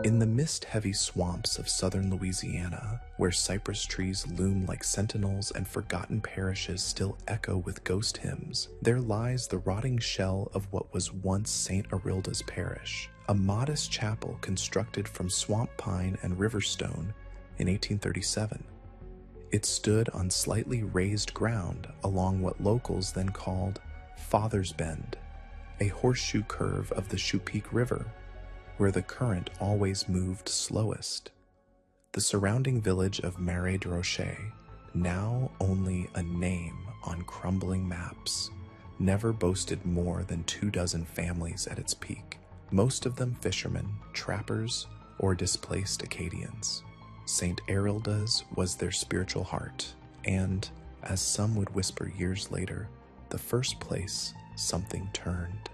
In the mist-heavy swamps of southern Louisiana, where cypress trees loom like sentinels and forgotten parishes still echo with ghost hymns, there lies the rotting shell of what was once St. Arilda's Parish, a modest chapel constructed from swamp pine and river stone in 1837. It stood on slightly raised ground along what locals then called Father's Bend, a horseshoe curve of the Choupique River, where the current always moved slowest. The surrounding village of Marais de Rocher, now only a name on crumbling maps, never boasted more than 24 families at its peak, most of them fishermen, trappers, or displaced Acadians. St. Arilda's was their spiritual heart, and, as some would whisper years later, the first place something turned.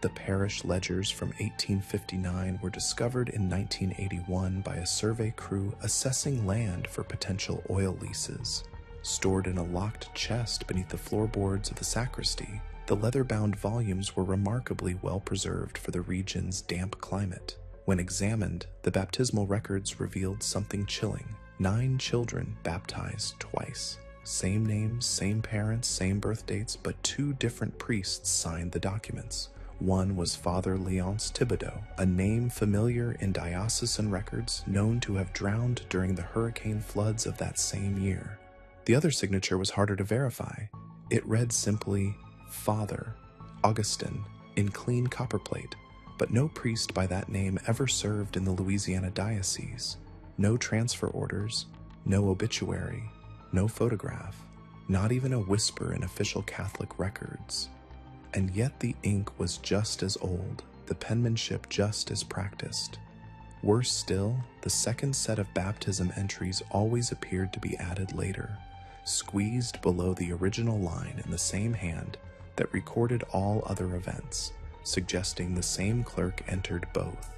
The parish ledgers from 1859 were discovered in 1981 by a survey crew assessing land for potential oil leases. Stored in a locked chest beneath the floorboards of the sacristy, the leather-bound volumes were remarkably well preserved for the region's damp climate. When examined, the baptismal records revealed something chilling. 9 children baptized twice. Same names, same parents, same birth dates, but 2 different priests signed the documents. One was Father Léonce Thibodeau, a name familiar in diocesan records, known to have drowned during the hurricane floods of that same year. The other signature was harder to verify. It read simply, Father Augustin, in clean copperplate, but no priest by that name ever served in the Louisiana diocese. No transfer orders, no obituary, no photograph, not even a whisper in official Catholic records. And yet the ink was just as old, the penmanship just as practiced. Worse still, the second set of baptism entries always appeared to be added later, squeezed below the original line in the same hand that recorded all other events, suggesting the same clerk entered both.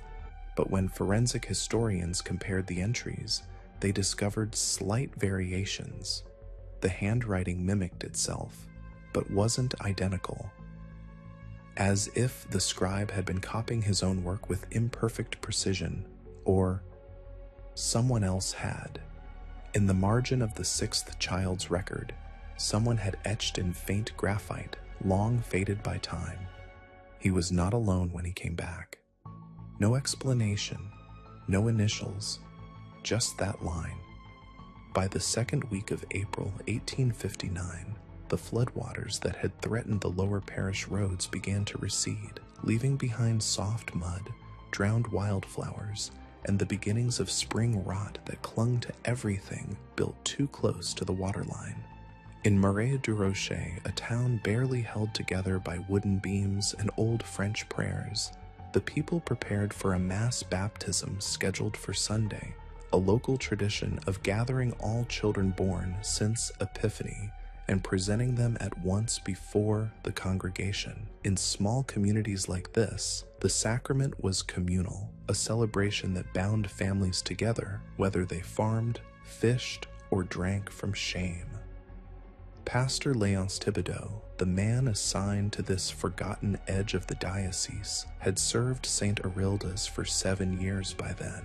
But when forensic historians compared the entries, they discovered slight variations. The handwriting mimicked itself, but wasn't identical. As if the scribe had been copying his own work with imperfect precision, or someone else had. In the margin of the 6th child's record, someone had etched in faint graphite, long faded by time. He was not alone when he came back. No explanation, no initials, just that line. By the second week of April 1859, the floodwaters that had threatened the lower parish roads began to recede, leaving behind soft mud, drowned wildflowers, and the beginnings of spring rot that clung to everything built too close to the waterline. In Marais de Rocher, a town barely held together by wooden beams and old French prayers, the people prepared for a mass baptism scheduled for Sunday, a local tradition of gathering all children born since Epiphany and presenting them at once before the congregation. In small communities like this, the sacrament was communal, a celebration that bound families together, whether they farmed, fished, or drank from shame. Pastor Léonce Thibodeau, the man assigned to this forgotten edge of the diocese, had served St. Arilda's for 7 years by then.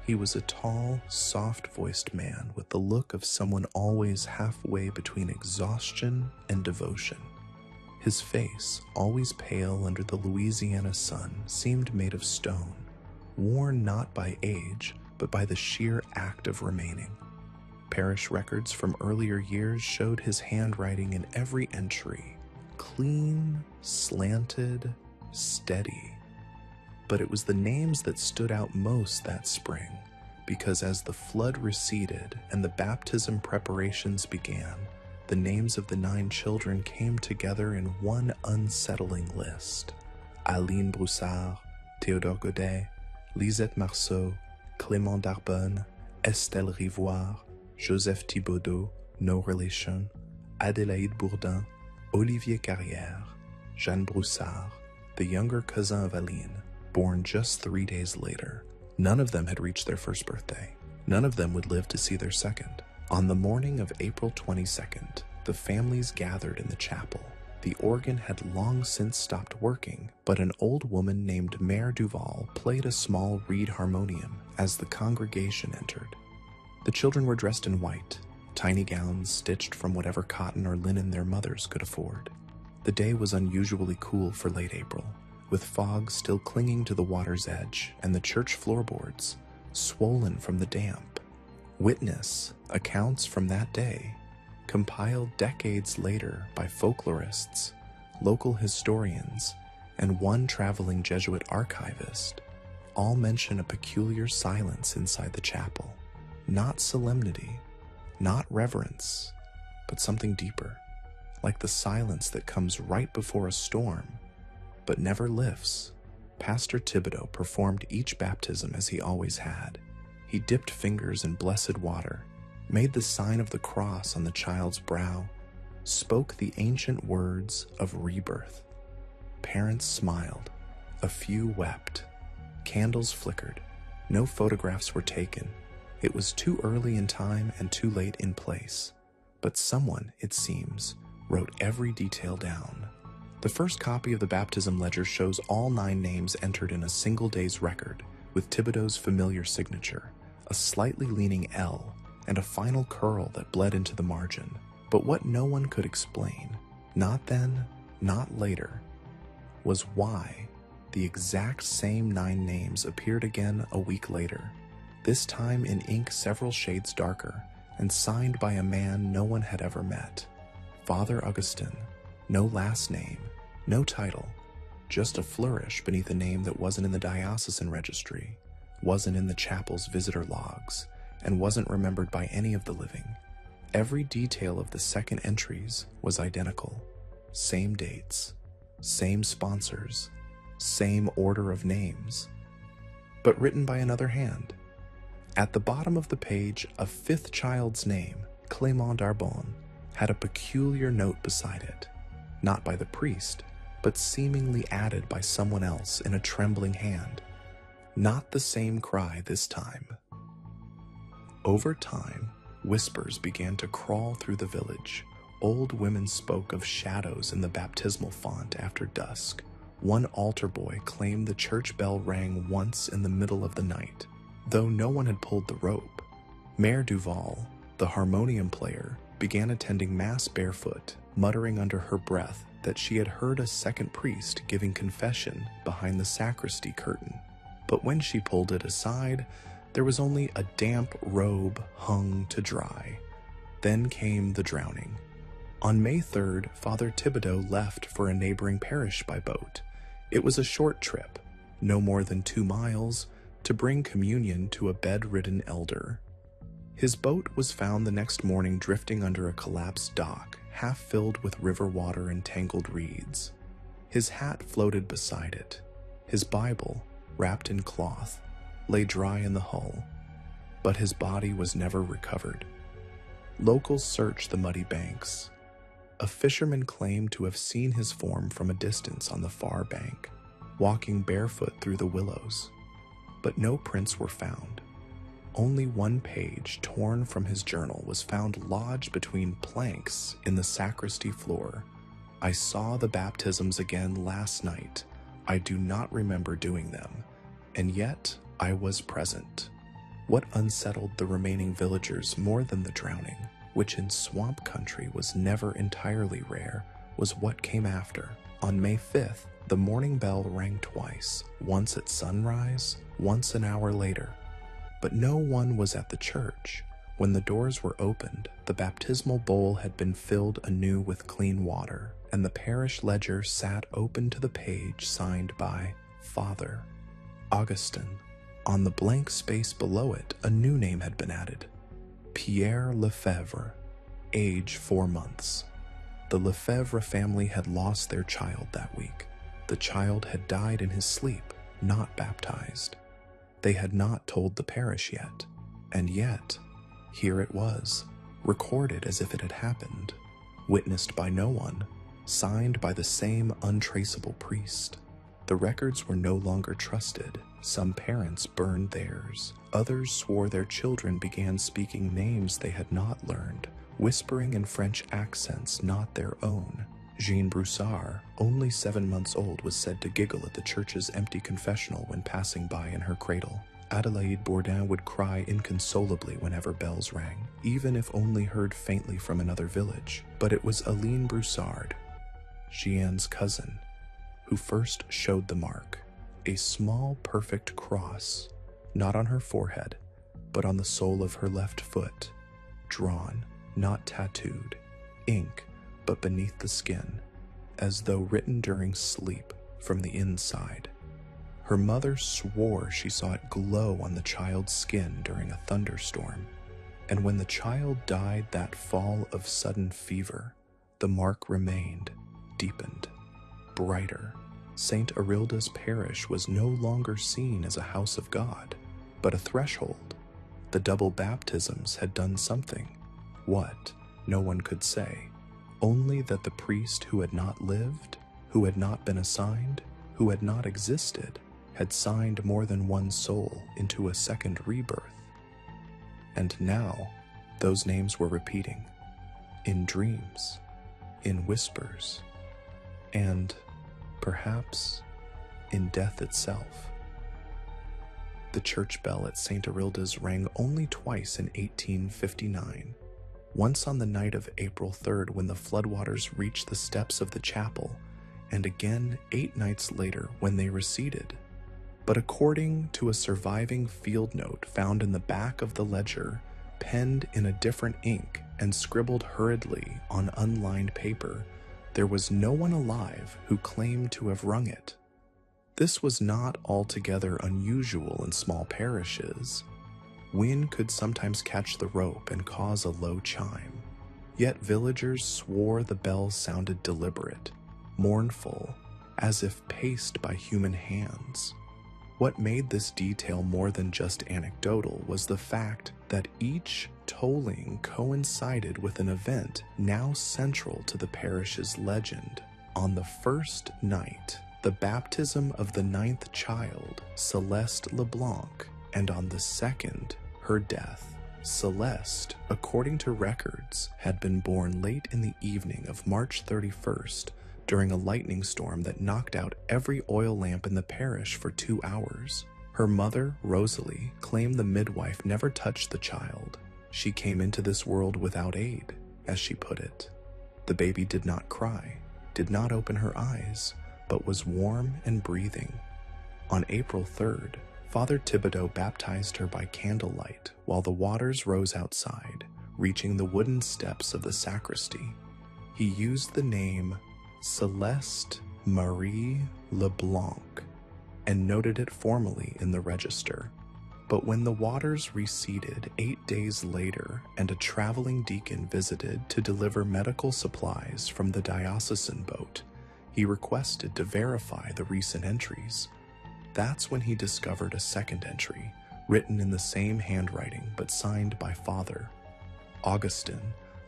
He was a tall, soft-voiced man with the look of someone always halfway between exhaustion and devotion. His face, always pale under the Louisiana sun, seemed made of stone, worn not by age, but by the sheer act of remaining. Parish records from earlier years showed his handwriting in every entry, clean, slanted, steady. But it was the names that stood out most that spring, because as the flood receded and the baptism preparations began, the names of the 9 children came together in one unsettling list. Aline Broussard, Théodore Godet, Lisette Marceau, Clément Darbonne, Estelle Rivoire, Joseph Thibaudot, no relation, Adélaïde Bourdin, Olivier Carrière, Jeanne Broussard, the younger cousin of Aline, born just 3 days later. None of them had reached their first birthday. None of them would live to see their second. On the morning of April 22nd, the families gathered in the chapel, The organ had long since stopped working, but an old woman named Mère Duval played a small reed harmonium as the congregation entered. The children were dressed in white, tiny gowns stitched from whatever cotton or linen their mothers could afford. The day was unusually cool for late April, with fog still clinging to the water's edge and the church floorboards swollen from the damp. Witness accounts from that day, compiled decades later by folklorists, local historians, and one traveling Jesuit archivist, all mention a peculiar silence inside the chapel. Not solemnity, not reverence, but something deeper, like the silence that comes right before a storm, but never lifts. Pastor Thibodeau performed each baptism as he always had. He dipped fingers in blessed water, made the sign of the cross on the child's brow, spoke the ancient words of rebirth. Parents smiled, a few wept, candles flickered, no photographs were taken. It was too early in time and too late in place, but someone, it seems, wrote every detail down. The first copy of the baptism ledger shows all 9 names entered in a single day's record, with Thibodeau's familiar signature, a slightly leaning L, and a final curl that bled into the margin. But what no one could explain, not then, not later, was why the exact same 9 names appeared again a week later, this time in ink several shades darker, and signed by a man no one had ever met. Father Augustin, no last name, no title, just a flourish beneath a name that wasn't in the diocesan registry, wasn't in the chapel's visitor logs, and wasn't remembered by any of the living. Every detail of the second entries was identical. Same dates, same sponsors, same order of names, but written by another hand. At the bottom of the page, a 5th child's name, Clément d'Arbonne, had a peculiar note beside it, not by the priest, but seemingly added by someone else in a trembling hand. Not the same cry this time. Over time, whispers began to crawl through the village. Old women spoke of shadows in the baptismal font after dusk. One altar boy claimed the church bell rang once in the middle of the night, though no one had pulled the rope. Mère Duval, the harmonium player, began attending Mass barefoot, muttering under her breath that she had heard a second priest giving confession behind the sacristy curtain. But when she pulled it aside, there was only a damp robe hung to dry. Then came the drowning. On May 3rd, Father Thibodeau left for a neighboring parish by boat. It was a short trip, no more than 2 miles, to bring communion to a bedridden elder. His boat was found the next morning drifting under a collapsed dock, half filled with river water and tangled reeds. His hat floated beside it. His Bible, wrapped in cloth, lay dry in the hull, but his body was never recovered. Locals searched the muddy banks. A fisherman claimed to have seen his form from a distance on the far bank, walking barefoot through the willows, but no prints were found. Only one page torn from his journal was found lodged between planks in the sacristy floor. I saw the baptisms again last night. I do not remember doing them, and yet I was present. What unsettled the remaining villagers more than the drowning, which in swamp country was never entirely rare, was what came after. On May 5th, the morning bell rang twice, once at sunrise, once an hour later. But no one was at the church. When the doors were opened, the baptismal bowl had been filled anew with clean water, and the parish ledger sat open to the page signed by Father Augustin. On the blank space below it, a new name had been added. Pierre Lefebvre, age 4 months. The Lefebvre family had lost their child that week. The child had died in his sleep, not baptized. They had not told the parish yet, and yet, here it was, recorded as if it had happened, witnessed by no one, signed by the same untraceable priest. The records were no longer trusted. Some parents burned theirs. Others swore their children began speaking names they had not learned, whispering in French accents not their own. Jean Broussard, only 7 months old, was said to giggle at the church's empty confessional when passing by in her cradle. Adelaide Bourdin would cry inconsolably whenever bells rang, even if only heard faintly from another village. But it was Aline Broussard, Jeanne's cousin, who first showed the mark, a small perfect cross, not on her forehead, but on the sole of her left foot, drawn, not tattooed, ink, but beneath the skin, as though written during sleep from the inside. Her mother swore she saw it glow on the child's skin during a thunderstorm, and when the child died that fall of sudden fever, the mark remained, deepened, brighter. St. Arilda's parish was no longer seen as a house of God, but a threshold. The double baptisms had done something. What? No one could say. Only that the priest who had not lived, who had not been assigned, who had not existed, had signed more than one soul into a second rebirth. And now, those names were repeating, in dreams, in whispers, and, perhaps, in death itself. The church bell at St. Arilda's rang only twice in 1859, once on the night of April 3rd when the floodwaters reached the steps of the chapel, and again 8 nights later when they receded. But according to a surviving field note found in the back of the ledger, penned in a different ink and scribbled hurriedly on unlined paper, there was no one alive who claimed to have rung it. This was not altogether unusual in small parishes. Wind could sometimes catch the rope and cause a low chime. Yet villagers swore the bells sounded deliberate, mournful, as if paced by human hands. What made this detail more than just anecdotal was the fact that each tolling coincided with an event now central to the parish's legend. On the first night, the baptism of the 9th child, Celeste Leblanc, and on the second, her death. Celeste, according to records, had been born late in the evening of March 31st during a lightning storm that knocked out every oil lamp in the parish for 2 hours. Her mother, Rosalie, claimed the midwife never touched the child. She came into this world without aid, as she put it. The baby did not cry, did not open her eyes, but was warm and breathing. On April 3rd, Father Thibodeau baptized her by candlelight while the waters rose outside, reaching the wooden steps of the sacristy. He used the name Celeste Marie Leblanc and noted it formally in the register. But when the waters receded 8 days later and a traveling deacon visited to deliver medical supplies from the diocesan boat, he requested to verify the recent entries. That's when he discovered a second entry, written in the same handwriting but signed by Father Augustin,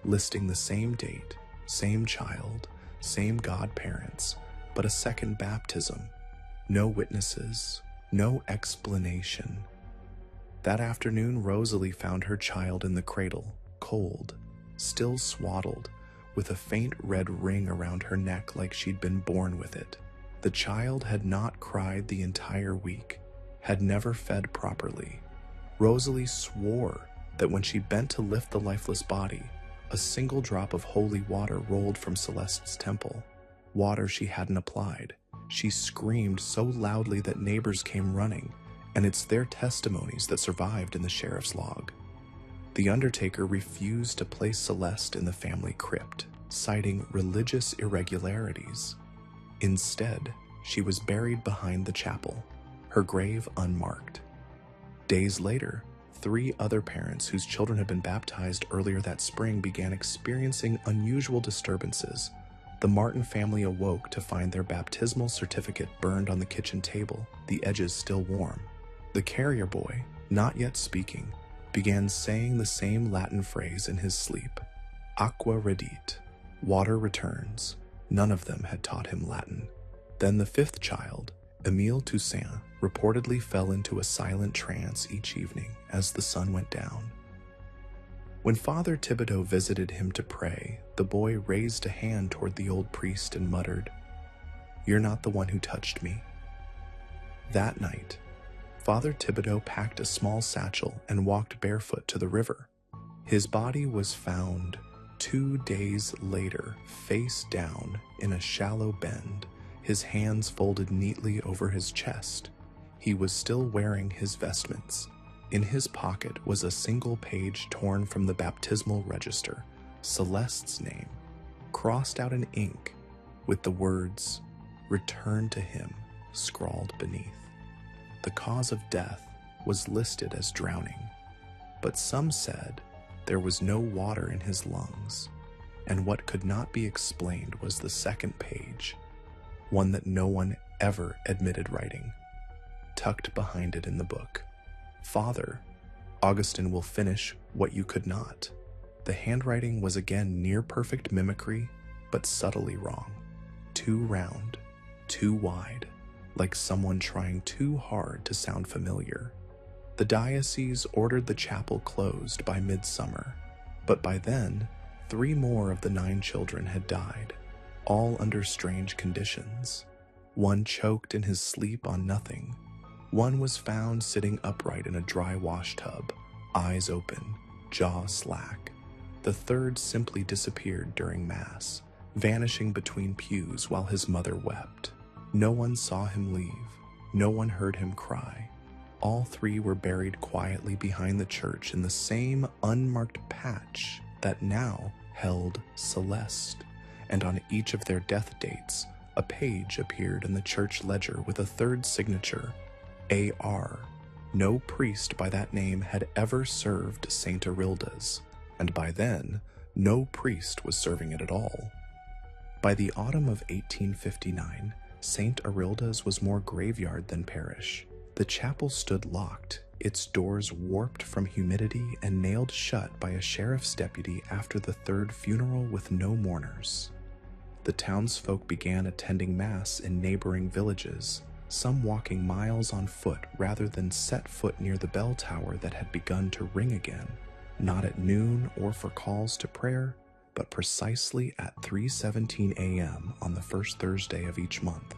listing the same date, same child, same godparents, but a second baptism. No witnesses, no explanation. That afternoon, Rosalie found her child in the cradle, cold, still swaddled, with a faint red ring around her neck like she'd been born with it. The child had not cried the entire week, had never fed properly. Rosalie swore that when she bent to lift the lifeless body, a single drop of holy water rolled from Celeste's temple, water she hadn't applied. She screamed so loudly that neighbors came running, and it's their testimonies that survived in the sheriff's log. The undertaker refused to place Celeste in the family crypt, citing religious irregularities. Instead, she was buried behind the chapel, her grave unmarked. Days later, 3 other parents whose children had been baptized earlier that spring began experiencing unusual disturbances. The Martin family awoke to find their baptismal certificate burned on the kitchen table, the edges still warm. The carrier boy, not yet speaking, began saying the same Latin phrase in his sleep. Aqua redit, water returns. None of them had taught him Latin. Then the 5th child, Émile Toussaint, reportedly fell into a silent trance each evening as the sun went down. When Father Thibodeau visited him to pray, the boy raised a hand toward the old priest and muttered, "You're not the one who touched me." That night, Father Thibodeau packed a small satchel and walked barefoot to the river. His body was found 2 days later, face down in a shallow bend, his hands folded neatly over his chest. He was still wearing his vestments. In his pocket was a single page torn from the baptismal register, Celeste's name, crossed out in ink with the words, "Return to him," scrawled beneath. The cause of death was listed as drowning, but some said there was no water in his lungs, and what could not be explained was the second page, one that no one ever admitted writing, tucked behind it in the book. "Father, Augustine will finish what you could not." The handwriting was again near perfect mimicry, but subtly wrong. Too round, too wide, like someone trying too hard to sound familiar. The diocese ordered the chapel closed by midsummer, but by then, 3 more of the 9 children had died, all under strange conditions. One choked in his sleep on nothing. One was found sitting upright in a dry wash tub, eyes open, jaw slack. The third simply disappeared during Mass, vanishing between pews while his mother wept. No one saw him leave. No one heard him cry. All 3 were buried quietly behind the church in the same unmarked patch that now held Celeste, and on each of their death dates, a page appeared in the church ledger with a third signature, A.R. No priest by that name had ever served St. Arilda's, and by then, no priest was serving it at all. By the autumn of 1859, St. Arilda's was more graveyard than parish. The chapel stood locked, its doors warped from humidity and nailed shut by a sheriff's deputy after the 3rd funeral with no mourners. The townsfolk began attending Mass in neighboring villages, some walking miles on foot rather than set foot near the bell tower that had begun to ring again, not at noon or for calls to prayer, but precisely at 3:17 a.m. on the first Thursday of each month.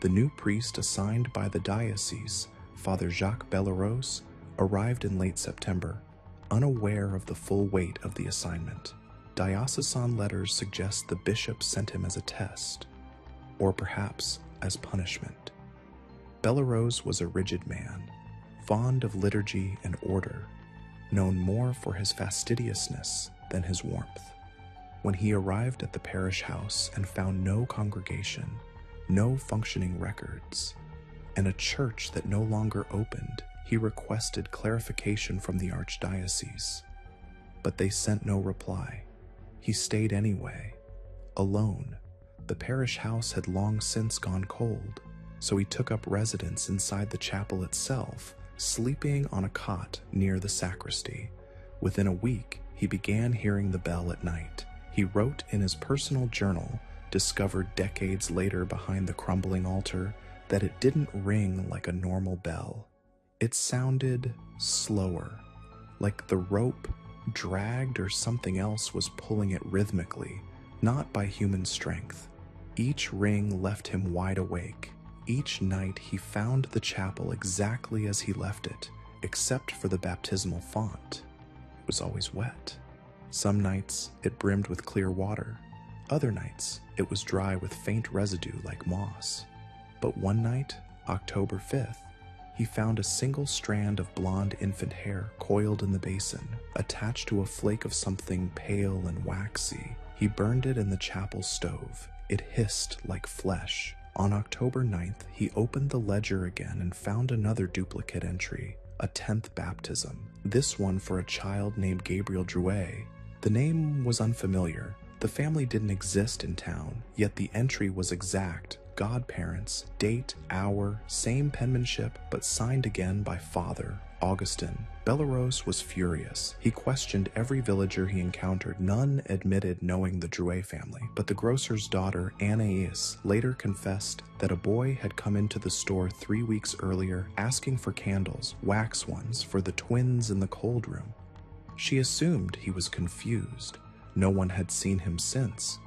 The new priest assigned by the diocese, Father Jacques Bellerose, arrived in late September, unaware of the full weight of the assignment. Diocesan letters suggest the bishop sent him as a test, or perhaps as punishment. Bellerose was a rigid man, fond of liturgy and order, known more for his fastidiousness than his warmth. When he arrived at the parish house and found no congregation, no functioning records, and a church that no longer opened, he requested clarification from the archdiocese. But they sent no reply. He stayed anyway, alone. The parish house had long since gone cold, so he took up residence inside the chapel itself, sleeping on a cot near the sacristy. Within a week, he began hearing the bell at night. He wrote in his personal journal, discovered decades later behind the crumbling altar, that it didn't ring like a normal bell. It sounded slower, like the rope dragged or something else was pulling it rhythmically, not by human strength. Each ring left him wide awake. Each night he found the chapel exactly as he left it, except for the baptismal font. It was always wet. Some nights it brimmed with clear water. Other nights it was dry with faint residue like moss. But one night, October 5th, he found a single strand of blonde infant hair coiled in the basin, attached to a flake of something pale and waxy. He burned it in the chapel stove. It hissed like flesh. On October 9th, he opened the ledger again and found another duplicate entry, a 10th baptism, this one for a child named Gabriel Drouet. The name was unfamiliar. The family didn't exist in town, yet the entry was exact. Godparents, date, hour, same penmanship, but signed again by Father Augustine. Bellerose was furious. He questioned every villager he encountered. None admitted knowing the Drouet family, but the grocer's daughter, Anais, later confessed that a boy had come into the store 3 weeks earlier asking for candles, wax ones, for the twins in the cold room. She assumed he was confused. No one had seen him since.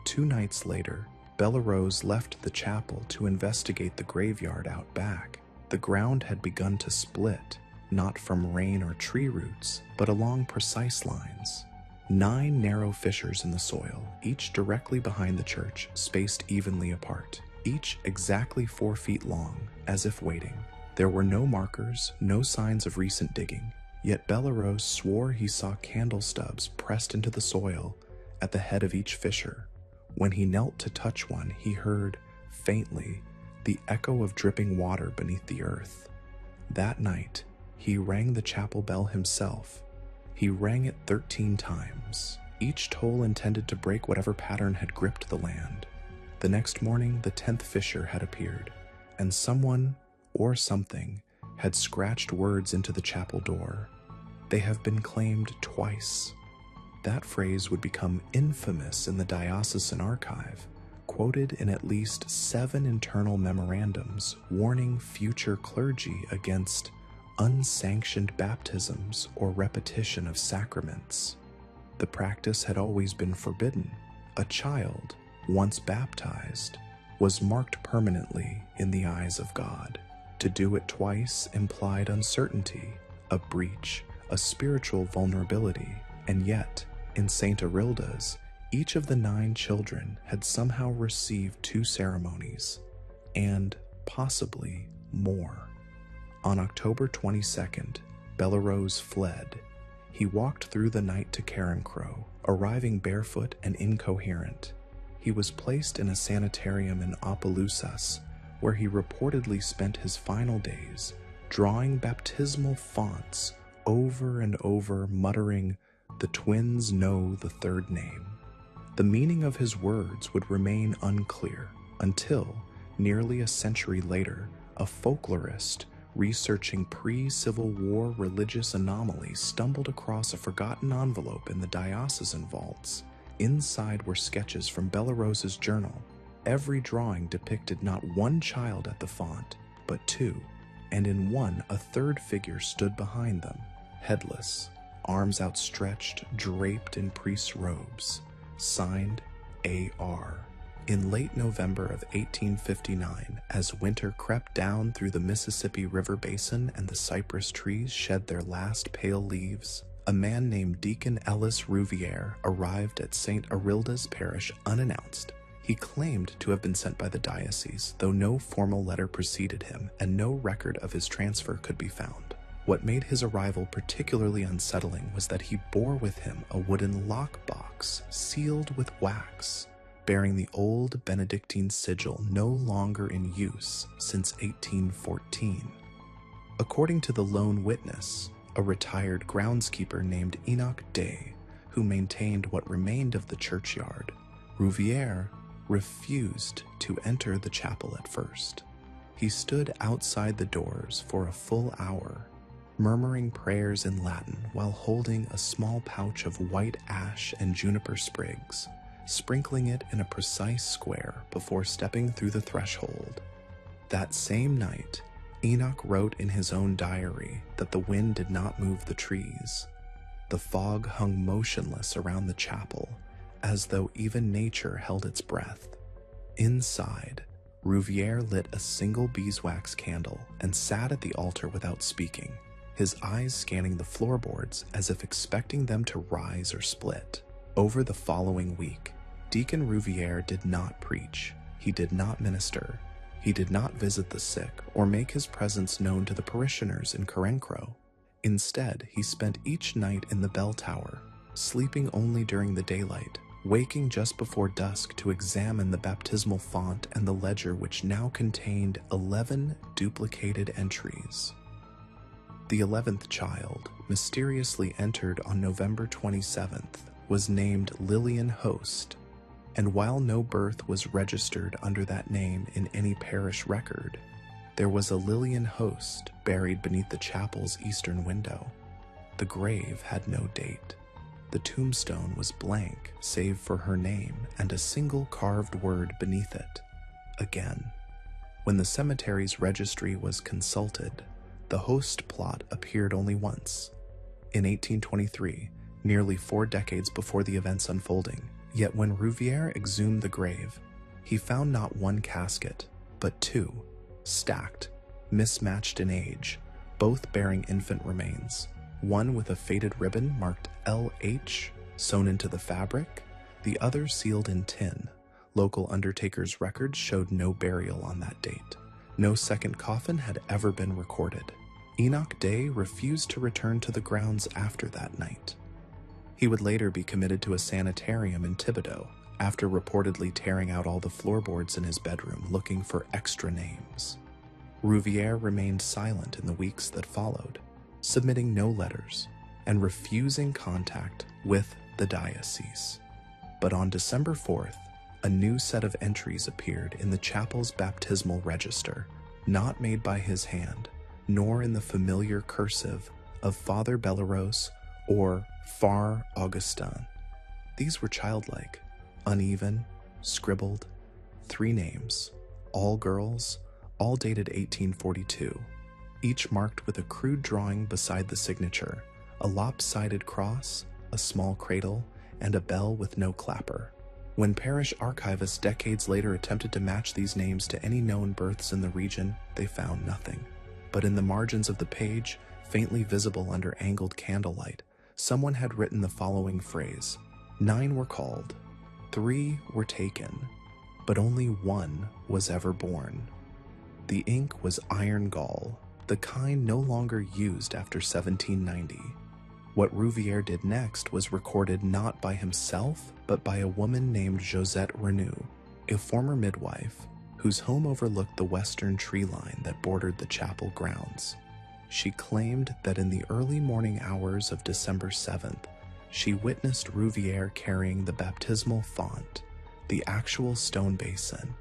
2 nights later, Bellerose left the chapel to investigate the graveyard out back. The ground had begun to split, not from rain or tree roots, but along precise lines. 9 narrow fissures in the soil, each directly behind the church, spaced evenly apart, each exactly 4 feet long, as if waiting. There were no markers, no signs of recent digging, yet Bellerose swore he saw candle stubs pressed into the soil at the head of each fissure. When he knelt to touch one, he heard, faintly, the echo of dripping water beneath the earth. That night, he rang the chapel bell himself. He rang it 13 times, each toll intended to break whatever pattern had gripped the land. The next morning, the 10th fissure had appeared, and someone, or something, had scratched words into the chapel door. They have been claimed twice. That phrase would become infamous in the diocesan archive, quoted in at least 7 internal memorandums warning future clergy against unsanctioned baptisms or repetition of sacraments. The practice had always been forbidden. A child, once baptized, was marked permanently in the eyes of God. To do it twice implied uncertainty, a breach, a spiritual vulnerability, and yet, in St. Arilda's, each of the 9 children had somehow received 2 ceremonies, and possibly more. On October 22nd, Bellerose fled. He walked through the night to Carencrow, arriving barefoot and incoherent. He was placed in a sanitarium in Opelousas, where he reportedly spent his final days, drawing baptismal fonts over and over, muttering, "The twins know the third name." The meaning of his words would remain unclear until, nearly a century later, a folklorist researching pre-Civil War religious anomalies stumbled across a forgotten envelope in the diocesan vaults. Inside were sketches from Bellerose's journal. Every drawing depicted not 1 child at the font, but 2, and in one a 3rd figure stood behind them, headless, arms outstretched, draped in priest's robes. Signed, A.R. In late November of 1859, as winter crept down through the Mississippi River basin and the cypress trees shed their last pale leaves, a man named Deacon Ellis Rouvier arrived at St. Arilda's Parish unannounced. He claimed to have been sent by the diocese, though no formal letter preceded him and no record of his transfer could be found. What made his arrival particularly unsettling was that he bore with him a wooden lockbox sealed with wax, bearing the old Benedictine sigil no longer in use since 1814. According to the lone witness, a retired groundskeeper named Enoch Day, who maintained what remained of the churchyard, Rouvier refused to enter the chapel at first. He stood outside the doors for a full hour, murmuring prayers in Latin while holding a small pouch of white ash and juniper sprigs, sprinkling it in a precise square before stepping through the threshold. That same night, Enoch wrote in his own diary that the wind did not move the trees. The fog hung motionless around the chapel, as though even nature held its breath. Inside, Rouvier lit a single beeswax candle and sat at the altar without speaking, his eyes scanning the floorboards as if expecting them to rise or split. Over the following week, Deacon Rouvier did not preach, he did not minister, he did not visit the sick or make his presence known to the parishioners in Carencrow. Instead, he spent each night in the bell tower, sleeping only during the daylight, waking just before dusk to examine the baptismal font and the ledger, which now contained 11 duplicated entries. The 11th child, mysteriously entered on November 27th, was named Lillian Host, and while no birth was registered under that name in any parish record, there was a Lillian Host buried beneath the chapel's eastern window. The grave had no date. The tombstone was blank save for her name and a single carved word beneath it. Again, when the cemetery's registry was consulted, the Host plot appeared only once. in 1823, nearly 4 decades before the events unfolding. Yet when Rouvière exhumed the grave, he found not one casket, but 2, stacked, mismatched in age, both bearing infant remains, one with a faded ribbon marked LH sewn into the fabric, the other sealed in tin. Local undertakers' records showed no burial on that date. No second coffin had ever been recorded. Enoch Day refused to return to the grounds after that night. He would later be committed to a sanitarium in Thibodaux after reportedly tearing out all the floorboards in his bedroom looking for extra names. Rouvière remained silent in the weeks that followed, submitting no letters and refusing contact with the diocese. But on December 4th, a new set of entries appeared in the chapel's baptismal register, not made by his hand, nor in the familiar cursive of Father Bellerose or Far Augustin. These were childlike, uneven, scribbled, 3 names, all girls, all dated 1842, each marked with a crude drawing beside the signature, a lopsided cross, a small cradle, and a bell with no clapper. When parish archivists decades later attempted to match these names to any known births in the region, they found nothing. But in the margins of the page, faintly visible under angled candlelight, someone had written the following phrase: 9 were called, 3 were taken, but only 1 was ever born. The ink was iron gall, the kind no longer used after 1790. What Rouvière did next was recorded not by himself, but by a woman named Josette Renou, a former midwife, whose home overlooked the western tree line that bordered the chapel grounds. She claimed that in the early morning hours of December 7th, she witnessed Rouvière carrying the baptismal font, the actual stone basin,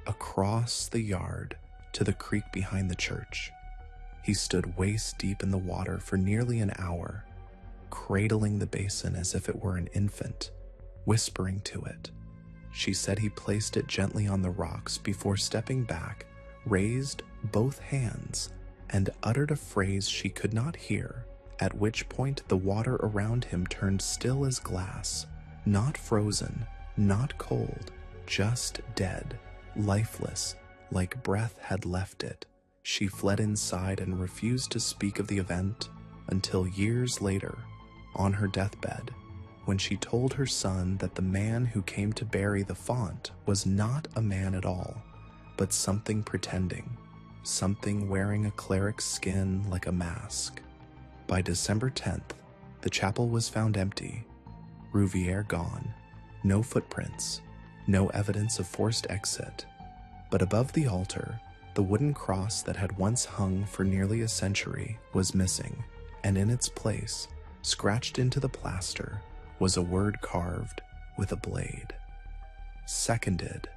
across the yard to the creek behind the church. He stood waist deep in the water for nearly an hour, cradling the basin as if it were an infant, whispering to it. She said he placed it gently on the rocks before stepping back, raised both hands, and uttered a phrase she could not hear, at which point the water around him turned still as glass, not frozen, not cold, just dead, lifeless, like breath had left it. She fled inside and refused to speak of the event until years later, on her deathbed, when she told her son that the man who came to bury the font was not a man at all, but something pretending, something wearing a cleric's skin like a mask. By December 10th, the chapel was found empty, Rouvière gone, no footprints, no evidence of forced exit, but above the altar, the wooden cross that had once hung for nearly a century was missing, and in its place, scratched into the plaster, was a word carved with a blade. Seconded.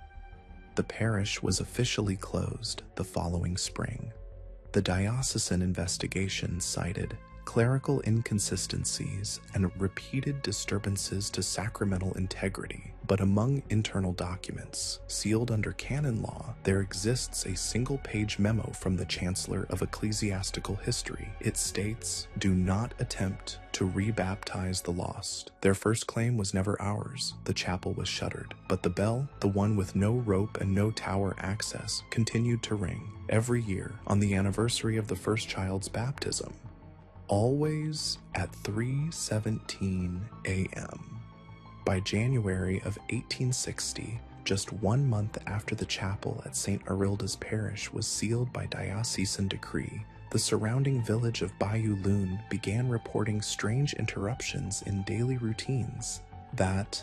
The parish was officially closed the following spring. The diocesan investigation cited clerical inconsistencies and repeated disturbances to sacramental integrity, but among internal documents, sealed under canon law, there exists a single-page memo from the Chancellor of Ecclesiastical History. It states, "Do not attempt to rebaptize the lost. Their first claim was never ours. The chapel was shuttered, but the bell, the one with no rope and no tower access, continued to ring every year on the anniversary of the first child's baptism, always at 3:17 a.m. By January of 1860, just 1 month after the chapel at St. Arilda's parish was sealed by diocesan decree, the surrounding village of Bayou Loon began reporting strange interruptions in daily routines that,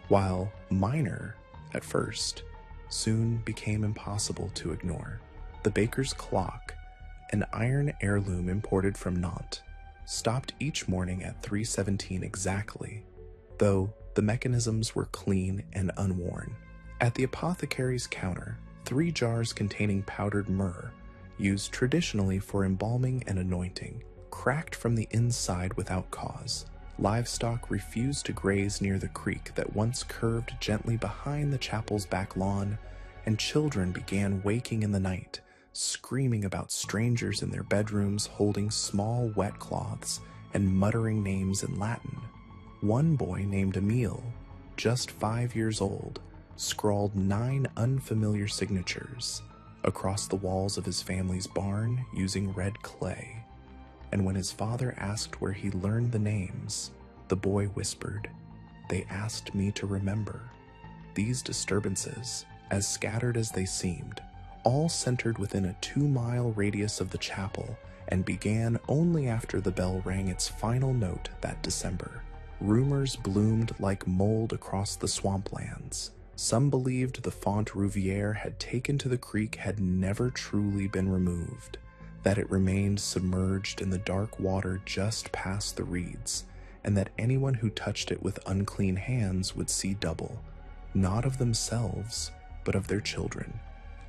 while minor at first, soon became impossible to ignore. The baker's clock, an iron heirloom imported from Nantes, stopped each morning at 3:17 exactly, though the mechanisms were clean and unworn. At the apothecary's counter, 3 jars containing powdered myrrh, used traditionally for embalming and anointing, cracked from the inside without cause. Livestock refused to graze near the creek that once curved gently behind the chapel's back lawn, and children began waking in the night, screaming about strangers in their bedrooms holding small wet cloths and muttering names in Latin. One boy named Emile, just 5 years old, scrawled 9 unfamiliar signatures across the walls of his family's barn using red clay. And when his father asked where he learned the names, the boy whispered, "They asked me to remember." These disturbances, as scattered as they seemed, all centered within a 2-mile radius of the chapel and began only after the bell rang its final note that December. Rumors bloomed like mold across the swamplands. Some believed the font Rouvière had taken to the creek had never truly been removed, that it remained submerged in the dark water just past the reeds, and that anyone who touched it with unclean hands would see double, not of themselves, but of their children.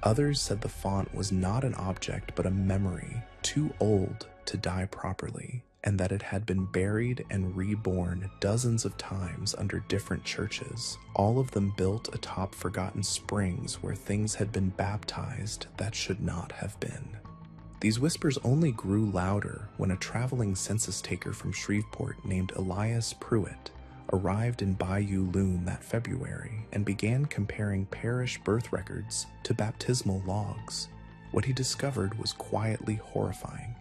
Others said the font was not an object but a memory, too old to die properly, and that it had been buried and reborn dozens of times under different churches, all of them built atop forgotten springs where things had been baptized that should not have been. These whispers only grew louder when a traveling census taker from Shreveport named Elias Pruitt arrived in Bayou Loon that February and began comparing parish birth records to baptismal logs. What he discovered was quietly horrifying.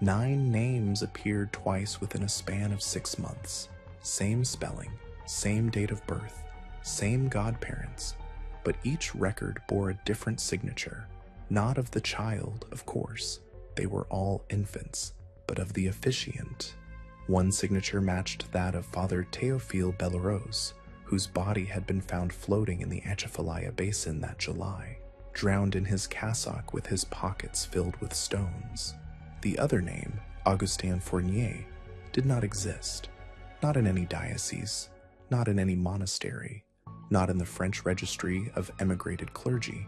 9 names appeared twice within a span of 6 months. Same spelling, same date of birth, same godparents, but each record bore a different signature. Not of the child, of course. They were all infants, but of the officiant. One signature matched that of Father Théophile Bellerose, whose body had been found floating in the Atchafalaya Basin that July, drowned in his cassock with his pockets filled with stones. The other name, Augustin Fournier, did not exist. Not in any diocese, not in any monastery, not in the French registry of emigrated clergy,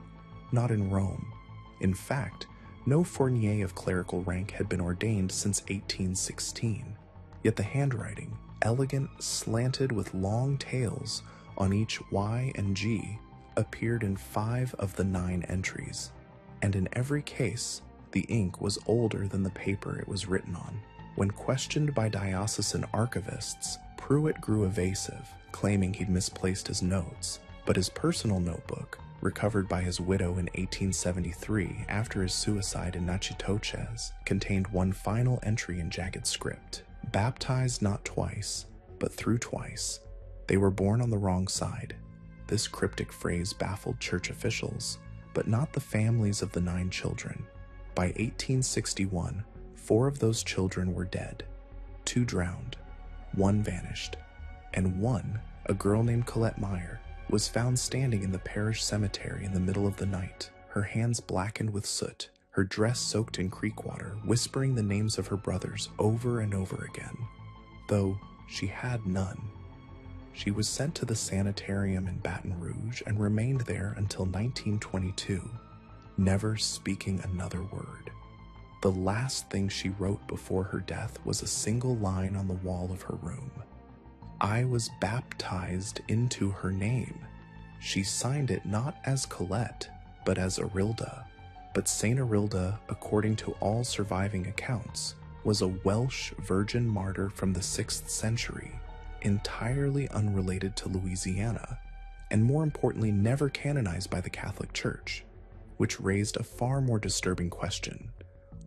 not in Rome. In fact, no Fournier of clerical rank had been ordained since 1816, yet the handwriting, elegant, slanted with long tails on each Y and G, appeared in 5 of the 9 entries, and in every case, the ink was older than the paper it was written on. When questioned by diocesan archivists, Pruitt grew evasive, claiming he'd misplaced his notes, but his personal notebook, recovered by his widow in 1873 after his suicide in Natchitoches, contained one final entry in jagged script. Baptized not twice, but through twice. They were born on the wrong side. This cryptic phrase baffled church officials, but not the families of the 9 children. By 1861, 4 of those children were dead, 2 drowned, 1 vanished, and 1, a girl named Colette Meyer, was found standing in the parish cemetery in the middle of the night, her hands blackened with soot, her dress soaked in creek water, whispering the names of her brothers over and over again, though she had none. She was sent to the sanitarium in Baton Rouge and remained there until 1922, never speaking another word. The last thing she wrote before her death was a single line on the wall of her room. I was baptized into her name. She signed it not as Colette, but as Arilda. But Saint Arilda, according to all surviving accounts, was a Welsh virgin martyr from the 6th century, entirely unrelated to Louisiana, and more importantly, never canonized by the Catholic Church, which raised a far more disturbing question.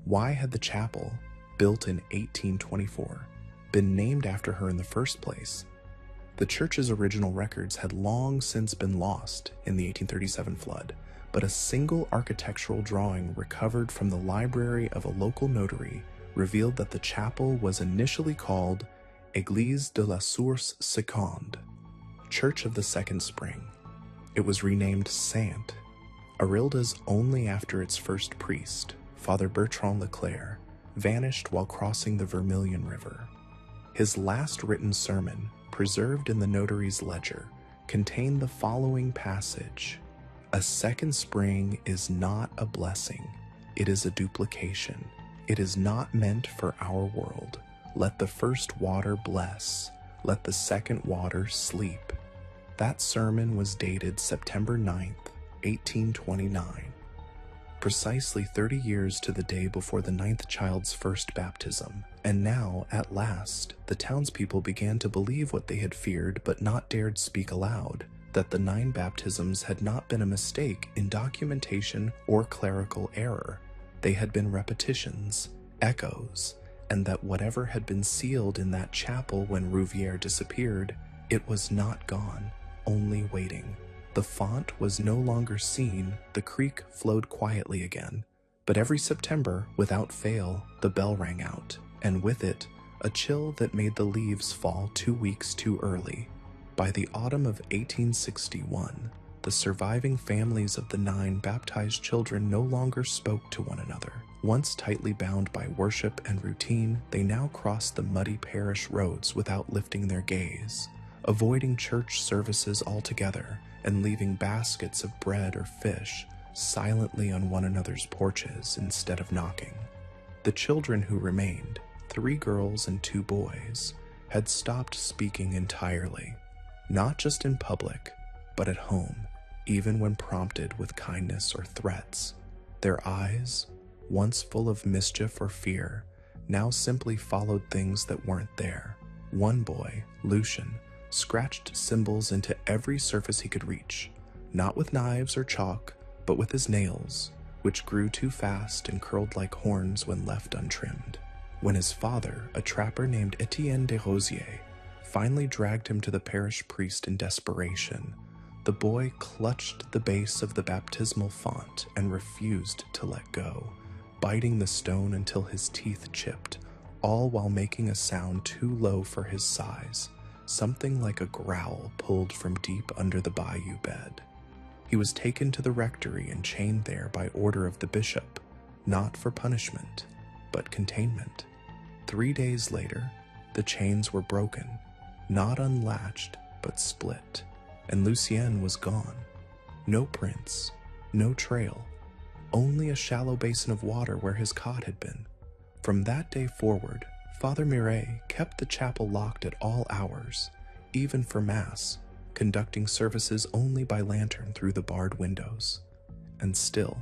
Why had the chapel, built in 1824, been named after her in the first place? The church's original records had long since been lost in the 1837 flood, but a single architectural drawing recovered from the library of a local notary revealed that the chapel was initially called Église de la Source Seconde, Church of the Second Spring. It was renamed Saint Arilda's only after its first priest, Father Bertrand Leclerc, vanished while crossing the Vermilion River. His last written sermon, preserved in the notary's ledger, contained the following passage: "A second spring is not a blessing, it is a duplication. It is not meant for our world. Let the first water bless, let the second water sleep." That sermon was dated September 9th, 1829. precisely 30 years to the day before the 9th child's first baptism. And now, at last, the townspeople began to believe what they had feared but not dared speak aloud, that the 9 baptisms had not been a mistake in documentation or clerical error. They had been repetitions, echoes, and that whatever had been sealed in that chapel when Rouvière disappeared, it was not gone, only waiting. The font was no longer seen, the creek flowed quietly again. But every September, without fail, the bell rang out, and with it, a chill that made the leaves fall 2 weeks too early. By the autumn of 1861, the surviving families of the 9 baptized children no longer spoke to one another. Once tightly bound by worship and routine, they now crossed the muddy parish roads without lifting their gaze, avoiding church services altogether, and leaving baskets of bread or fish silently on one another's porches instead of knocking. The children who remained, 3 girls and 2 boys, had stopped speaking entirely, not just in public, but at home, even when prompted with kindness or threats. Their eyes, once full of mischief or fear, now simply followed things that weren't there. One boy, Lucian, scratched symbols into every surface he could reach, not with knives or chalk, but with his nails, which grew too fast and curled like horns when left untrimmed. When his father, a trapper named Etienne de Rosier, finally dragged him to the parish priest in desperation, the boy clutched the base of the baptismal font and refused to let go, biting the stone until his teeth chipped, all while making a sound too low for his size, something like a growl pulled from deep under the bayou bed. He was taken to the rectory and chained there by order of the bishop, not for punishment, but containment. 3 days later, the chains were broken, not unlatched, but split, and Lucien was gone. No prints, no trail, only a shallow basin of water where his cot had been. From that day forward, Father Miret kept the chapel locked at all hours, even for Mass, conducting services only by lantern through the barred windows. And still,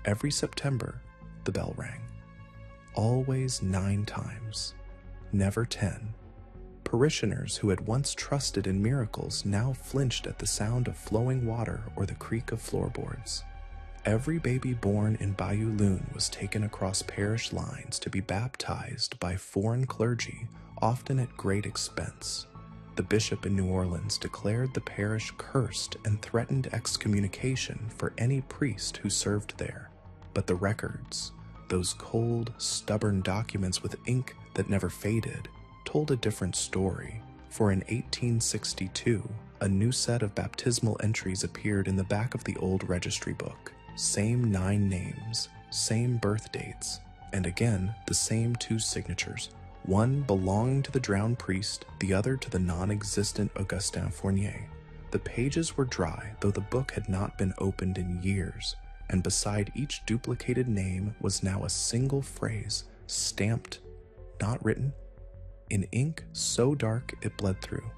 every September, the bell rang. Always 9 times, never 10. Parishioners who had once trusted in miracles now flinched at the sound of flowing water or the creak of floorboards. Every baby born in Bayou Loon was taken across parish lines to be baptized by foreign clergy, often at great expense. The bishop in New Orleans declared the parish cursed and threatened excommunication for any priest who served there. But the records, those cold, stubborn documents with ink that never faded, told a different story. For in 1862, a new set of baptismal entries appeared in the back of the old registry book. Same 9 names, same birth dates, and again the same 2 signatures, one belonging to the drowned priest, the other to the non-existent Augustin Fournier. The pages were dry, though the book had not been opened in years, and beside each duplicated name was now a single phrase, stamped, not written, in ink so dark it bled through.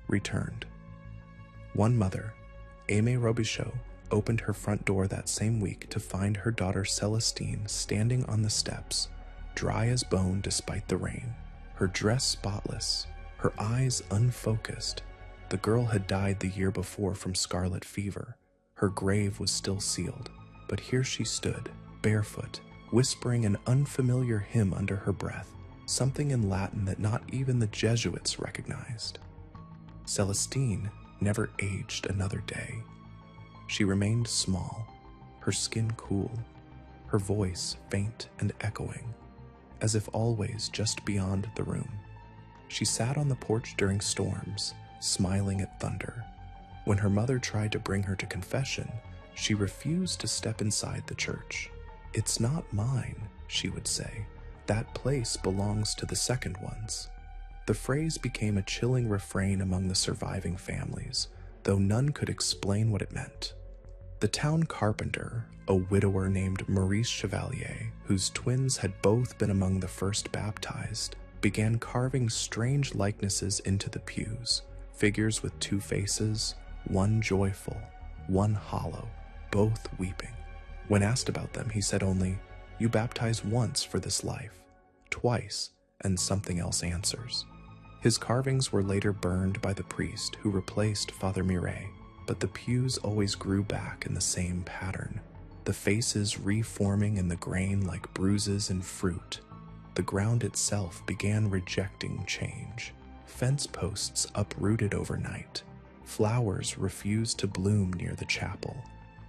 Returned. One mother, Aimée Robichaud, opened her front door that same week to find her daughter Celestine standing on the steps, dry as bone despite the rain, her dress spotless, her eyes unfocused. The girl had died the year before from scarlet fever. Her grave was still sealed, but here she stood, barefoot, whispering an unfamiliar hymn under her breath, something in Latin that not even the Jesuits recognized. Celestine never aged another day. She remained small, her skin cool, her voice faint and echoing, as if always just beyond the room. She sat on the porch during storms, smiling at thunder. When her mother tried to bring her to confession, she refused to step inside the church. "It's not mine," she would say. "That place belongs to the second ones." The phrase became a chilling refrain among the surviving families, though none could explain what it meant. The town carpenter, a widower named Maurice Chevalier, whose twins had both been among the first baptized, began carving strange likenesses into the pews, figures with 2 faces, one joyful, one hollow, both weeping. When asked about them, he said only, "You baptize once for this life, twice, and something else answers." His carvings were later burned by the priest who replaced Father Miret, but the pews always grew back in the same pattern, the faces reforming in the grain like bruises in fruit. The ground itself began rejecting change. Fence posts uprooted overnight. Flowers refused to bloom near the chapel.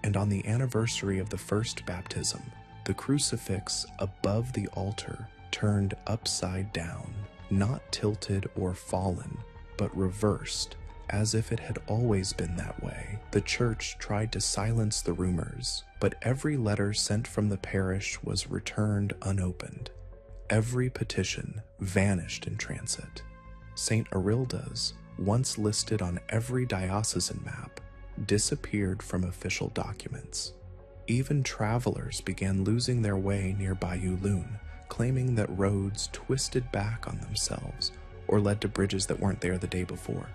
And on the anniversary of the first baptism, the crucifix above the altar turned upside down, not tilted or fallen, but reversed, as if it had always been that way. The church tried to silence the rumors, but every letter sent from the parish was returned unopened. Every petition vanished in transit. St. Arilda's, once listed on every diocesan map, disappeared from official documents. Even travelers began losing their way near Bayou Lune, claiming that roads twisted back on themselves or led to bridges that weren't there the day before.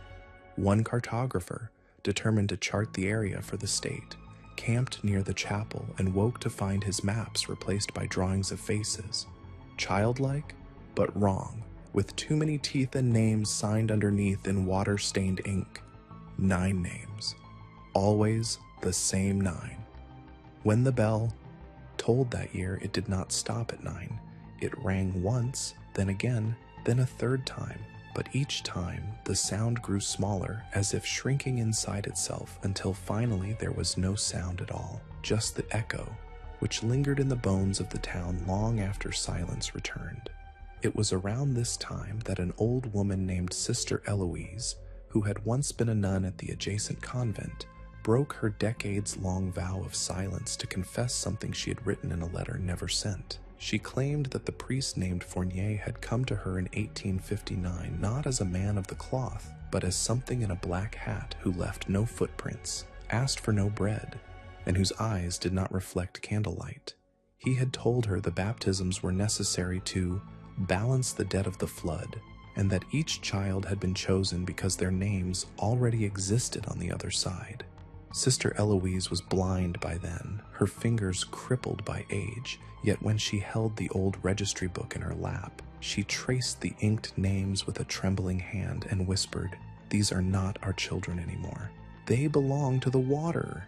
One cartographer, determined to chart the area for the state, camped near the chapel and woke to find his maps replaced by drawings of faces. Childlike, but wrong, with too many teeth and names signed underneath in water-stained ink. 9 names. Always the same 9. When the bell tolled that year, it did not stop at 9. It rang once, then again, then a third time. But each time, the sound grew smaller, as if shrinking inside itself, until finally there was no sound at all, just the echo, which lingered in the bones of the town long after silence returned. It was around this time that an old woman named Sister Eloise, who had once been a nun at the adjacent convent, broke her decades-long vow of silence to confess something she had written in a letter never sent. She claimed that the priest named Fournier had come to her in 1859 not as a man of the cloth, but as something in a black hat who left no footprints, asked for no bread, and whose eyes did not reflect candlelight. He had told her the baptisms were necessary to balance the debt of the flood, and that each child had been chosen because their names already existed on the other side. Sister Eloise was blind by then, her fingers crippled by age, yet when she held the old registry book in her lap, she traced the inked names with a trembling hand and whispered, "These are not our children anymore. They belong to the water."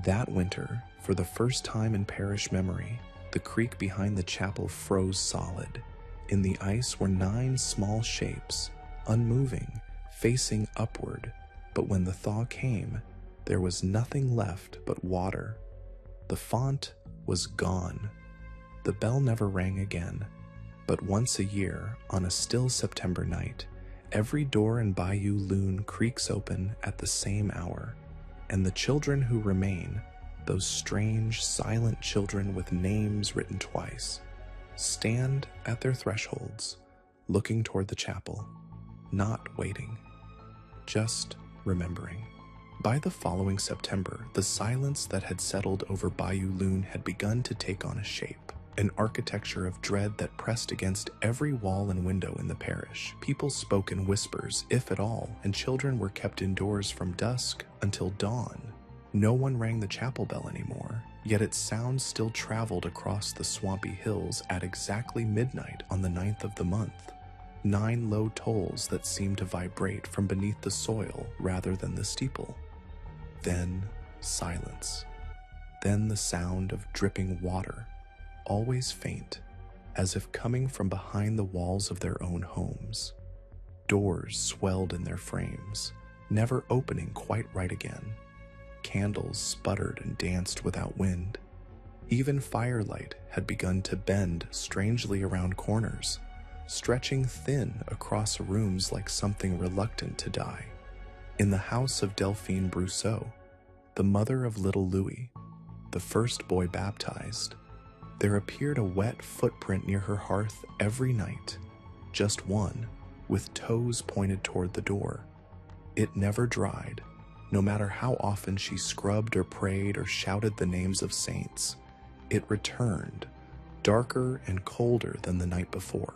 That winter, for the first time in parish memory, the creek behind the chapel froze solid. In the ice were 9 small shapes, unmoving, facing upward, but when the thaw came, there was nothing left but water. The font was gone. The bell never rang again, but once a year, on a still September night, every door in Bayou Lune creaks open at the same hour, and the children who remain, those strange, silent children with names written twice, stand at their thresholds, looking toward the chapel, not waiting, just remembering. By the following September, the silence that had settled over Bayou Lune had begun to take on a shape, an architecture of dread that pressed against every wall and window in the parish. People spoke in whispers, if at all, and children were kept indoors from dusk until dawn. No one rang the chapel bell anymore, yet its sound still traveled across the swampy hills at exactly midnight on the 9th of the month. 9 low tolls that seemed to vibrate from beneath the soil rather than the steeple. Then silence. Then the sound of dripping water, always faint, as if coming from behind the walls of their own homes. Doors swelled in their frames, never opening quite right again. Candles sputtered and danced without wind. Even firelight had begun to bend strangely around corners, stretching thin across rooms like something reluctant to die. In the house of Delphine Brousseau, the mother of little Louis, the first boy baptized, there appeared a wet footprint near her hearth every night, just one, with toes pointed toward the door. It never dried, no matter how often she scrubbed or prayed or shouted the names of saints. It returned, darker and colder than the night before.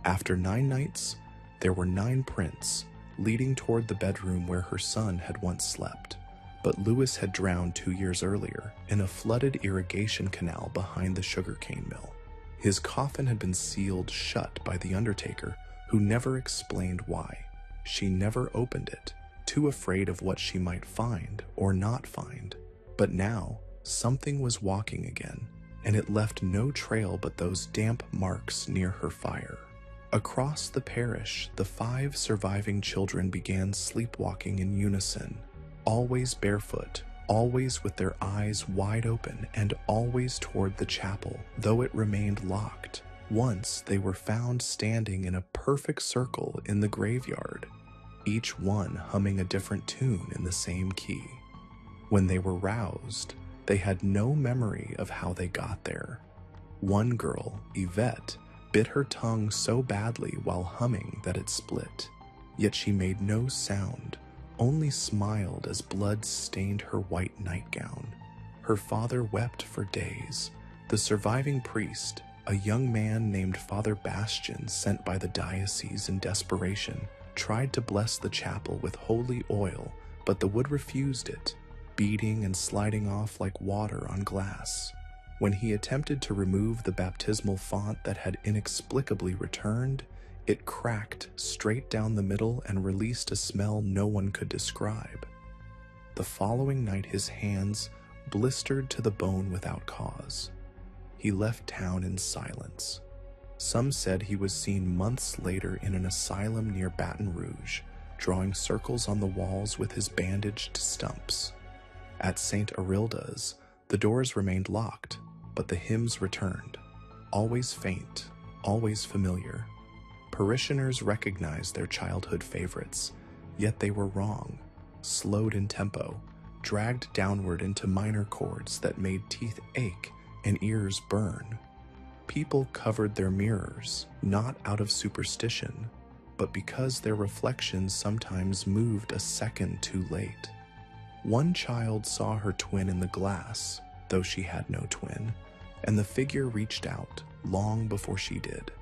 After 9 nights, there were 9 prints leading toward the bedroom where her son had once slept. but Lewis had drowned 2 years earlier in a flooded irrigation canal behind the sugarcane mill. His coffin had been sealed shut by the undertaker, who never explained why. She never opened it, too afraid of what she might find or not find. But now, something was walking again, and it left no trail but those damp marks near her fire. Across the parish, the 5 surviving children began sleepwalking in unison, always barefoot, always with their eyes wide open, and always toward the chapel, though it remained locked. Once they were found standing in a perfect circle in the graveyard, each one humming a different tune in the same key. When they were roused, they had no memory of how they got there. One girl, Yvette, bit her tongue so badly while humming that it split, yet she made no sound, only smiled as blood stained her white nightgown. Her father wept for days. The surviving priest, a young man named Father Bastian sent by the diocese in desperation, tried to bless the chapel with holy oil, but the wood refused it, beating and sliding off like water on glass. When he attempted to remove the baptismal font that had inexplicably returned, it cracked straight down the middle and released a smell no one could describe. The following night his hands blistered to the bone without cause. He left town in silence. Some said he was seen months later in an asylum near Baton Rouge, drawing circles on the walls with his bandaged stumps. At St. Arilda's, the doors remained locked, but the hymns returned, always faint, always familiar. Parishioners recognized their childhood favorites, yet they were wrong, slowed in tempo, dragged downward into minor chords that made teeth ache and ears burn. People covered their mirrors, not out of superstition, but because their reflections sometimes moved a second too late. One child saw her twin in the glass, though she had no twin, and the figure reached out long before she did.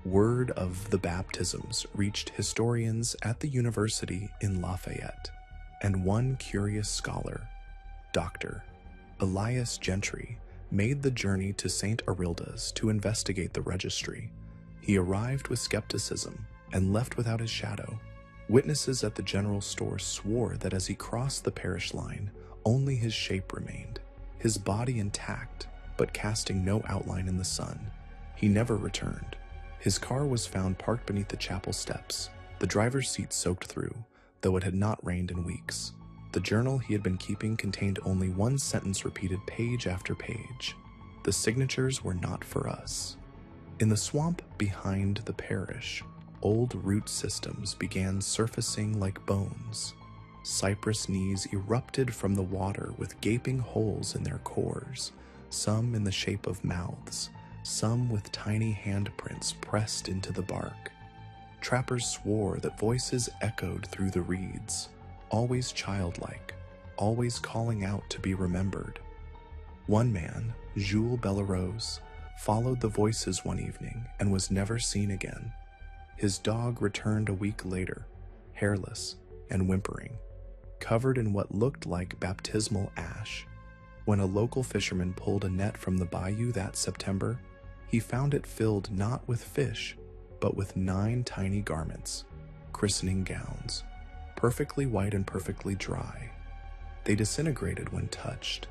Word of the baptisms reached historians at the university in Lafayette, and one curious scholar, Dr. Elias Gentry, made the journey to St. Arilda's to investigate the registry. He arrived with skepticism and left without his shadow. Witnesses at the general store swore that as he crossed the parish line, only his shape remained, his body intact, but casting no outline in the sun. He never returned. His car was found parked beneath the chapel steps, the driver's seat soaked through, though it had not rained in weeks. The journal he had been keeping contained only one sentence repeated page after page. The signatures were not for us. In the swamp behind the parish, old root systems began surfacing like bones. Cypress knees erupted from the water with gaping holes in their cores, some in the shape of mouths, some with tiny handprints pressed into the bark. Trappers swore that voices echoed through the reeds, always childlike, always calling out to be remembered. One man, Jules Bellerose, followed the voices one evening and was never seen again. His dog returned a week later, hairless and whimpering, covered in what looked like baptismal ash. When a local fisherman pulled a net from the bayou that September, he found it filled not with fish, but with 9 tiny garments, christening gowns, perfectly white and perfectly dry. They disintegrated when touched.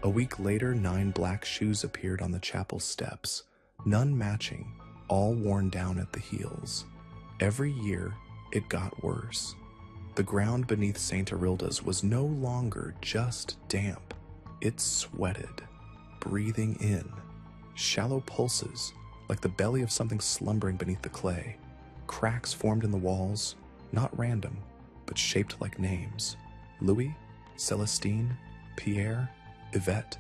A week later, 9 black shoes appeared on the chapel steps, none matching, all worn down at the heels. Every year, it got worse. The ground beneath St. Arilda's was no longer just damp. It sweated, breathing in. Shallow pulses, like the belly of something slumbering beneath the clay. Cracks formed in the walls, not random, but shaped like names. Louis, Celestine, Pierre, Yvette,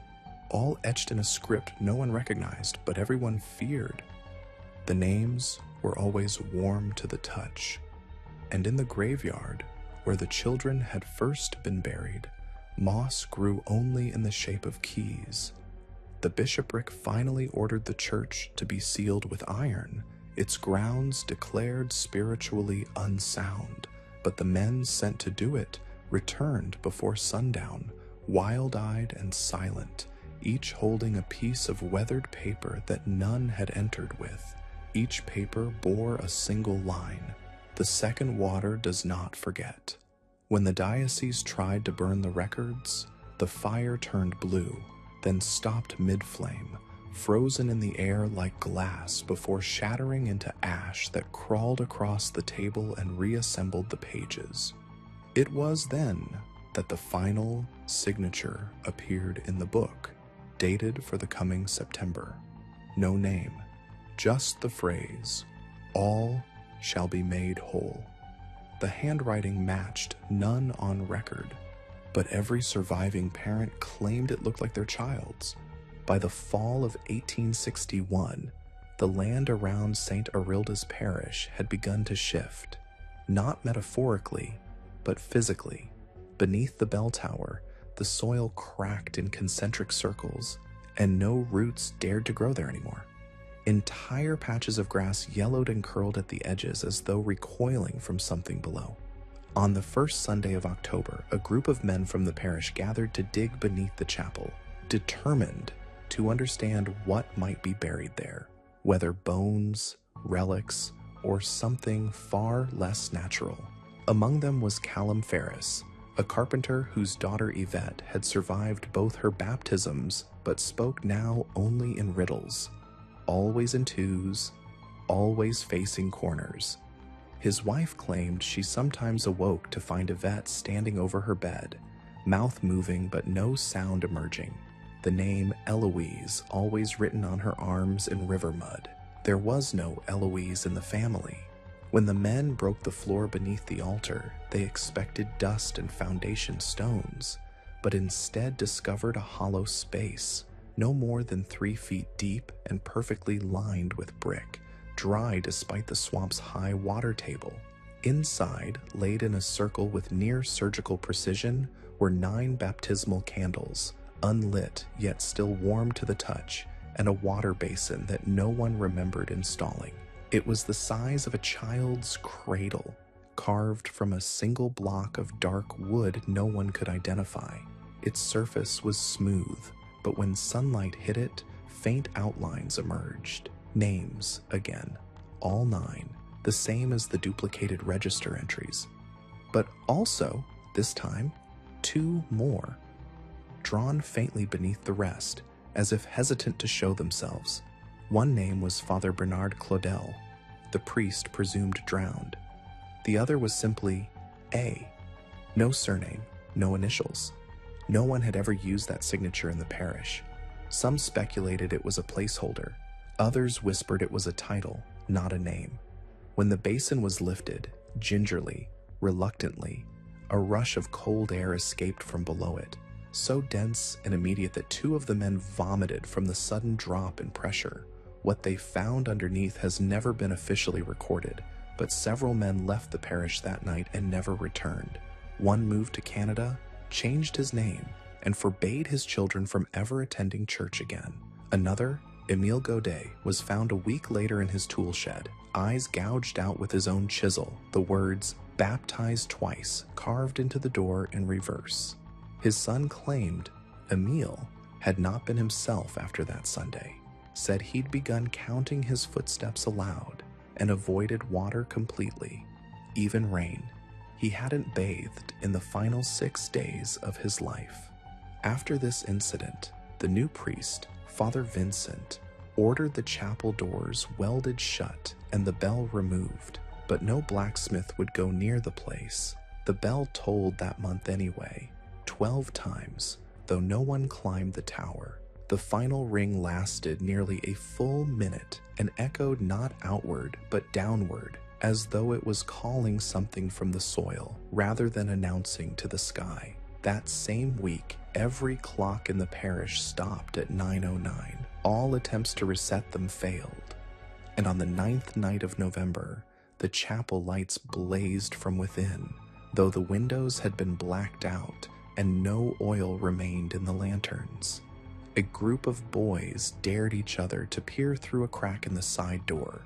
all etched in a script no one recognized, but everyone feared. The names were always warm to the touch. And in the graveyard, where the children had first been buried, moss grew only in the shape of keys. The bishopric finally ordered the church to be sealed with iron, its grounds declared spiritually unsound, but the men sent to do it returned before sundown, wild-eyed and silent, each holding a piece of weathered paper that none had entered with. Each paper bore a single line: "The second water does not forget." When the diocese tried to burn the records, the fire turned blue, then stopped mid-flame, frozen in the air like glass before shattering into ash that crawled across the table and reassembled the pages. It was then that the final signature appeared in the book, dated for the coming September. No name, just the phrase, "All shall be made whole." The handwriting matched none on record, but every surviving parent claimed it looked like their child's. By the fall of 1861, the land around St. Arilda's parish had begun to shift, not metaphorically, but physically. Beneath the bell tower, the soil cracked in concentric circles, and no roots dared to grow there anymore. Entire patches of grass yellowed and curled at the edges as though recoiling from something below. On the first Sunday of October, a group of men from the parish gathered to dig beneath the chapel, determined to understand what might be buried there, whether bones, relics, or something far less natural. Among them was Callum Ferris, a carpenter whose daughter Yvette had survived both her baptisms but spoke now only in riddles, always in twos, always facing corners. His wife claimed she sometimes awoke to find Yvette standing over her bed, mouth moving but no sound emerging, the name Eloise always written on her arms in river mud. There was no Eloise in the family. When the men broke the floor beneath the altar, they expected dust and foundation stones, but instead discovered a hollow space, no more than 3 feet deep and perfectly lined with brick, dry despite the swamp's high water table. Inside, laid in a circle with near surgical precision, were 9 baptismal candles, unlit yet still warm to the touch, and a water basin that no one remembered installing. It was the size of a child's cradle, carved from a single block of dark wood no one could identify. Its surface was smooth, but when sunlight hit it, faint outlines emerged. Names, again, all 9, the same as the duplicated register entries. But also, this time, 2 more, drawn faintly beneath the rest, as if hesitant to show themselves. One name was Father Bernard Claudel, the priest presumed drowned. The other was simply A. No surname, no initials. No one had ever used that signature in the parish. Some speculated it was a placeholder. Others whispered it was a title, not a name. When the basin was lifted, gingerly, reluctantly, a rush of cold air escaped from below it, so dense and immediate that 2 of the men vomited from the sudden drop in pressure. What they found underneath has never been officially recorded, but several men left the parish that night and never returned. One moved to Canada, changed his name, and forbade his children from ever attending church again. Another, Emile Godet, was found a week later in his tool shed, eyes gouged out with his own chisel, the words "baptized twice" carved into the door in reverse. His son claimed Emile had not been himself after that Sunday, said he'd begun counting his footsteps aloud and avoided water completely, even rain. He hadn't bathed in the final 6 days of his life. After this incident, the new priest, Father Vincent, ordered the chapel doors welded shut and the bell removed, but no blacksmith would go near the place. The bell tolled that month anyway, 12 times, though no one climbed the tower. The final ring lasted nearly a full minute and echoed not outward but downward, as though it was calling something from the soil rather than announcing to the sky. That same week, every clock in the parish stopped at 9:09. All attempts to reset them failed. And on the 9th night of November, the chapel lights blazed from within, though the windows had been blacked out and no oil remained in the lanterns. A group of boys dared each other to peer through a crack in the side door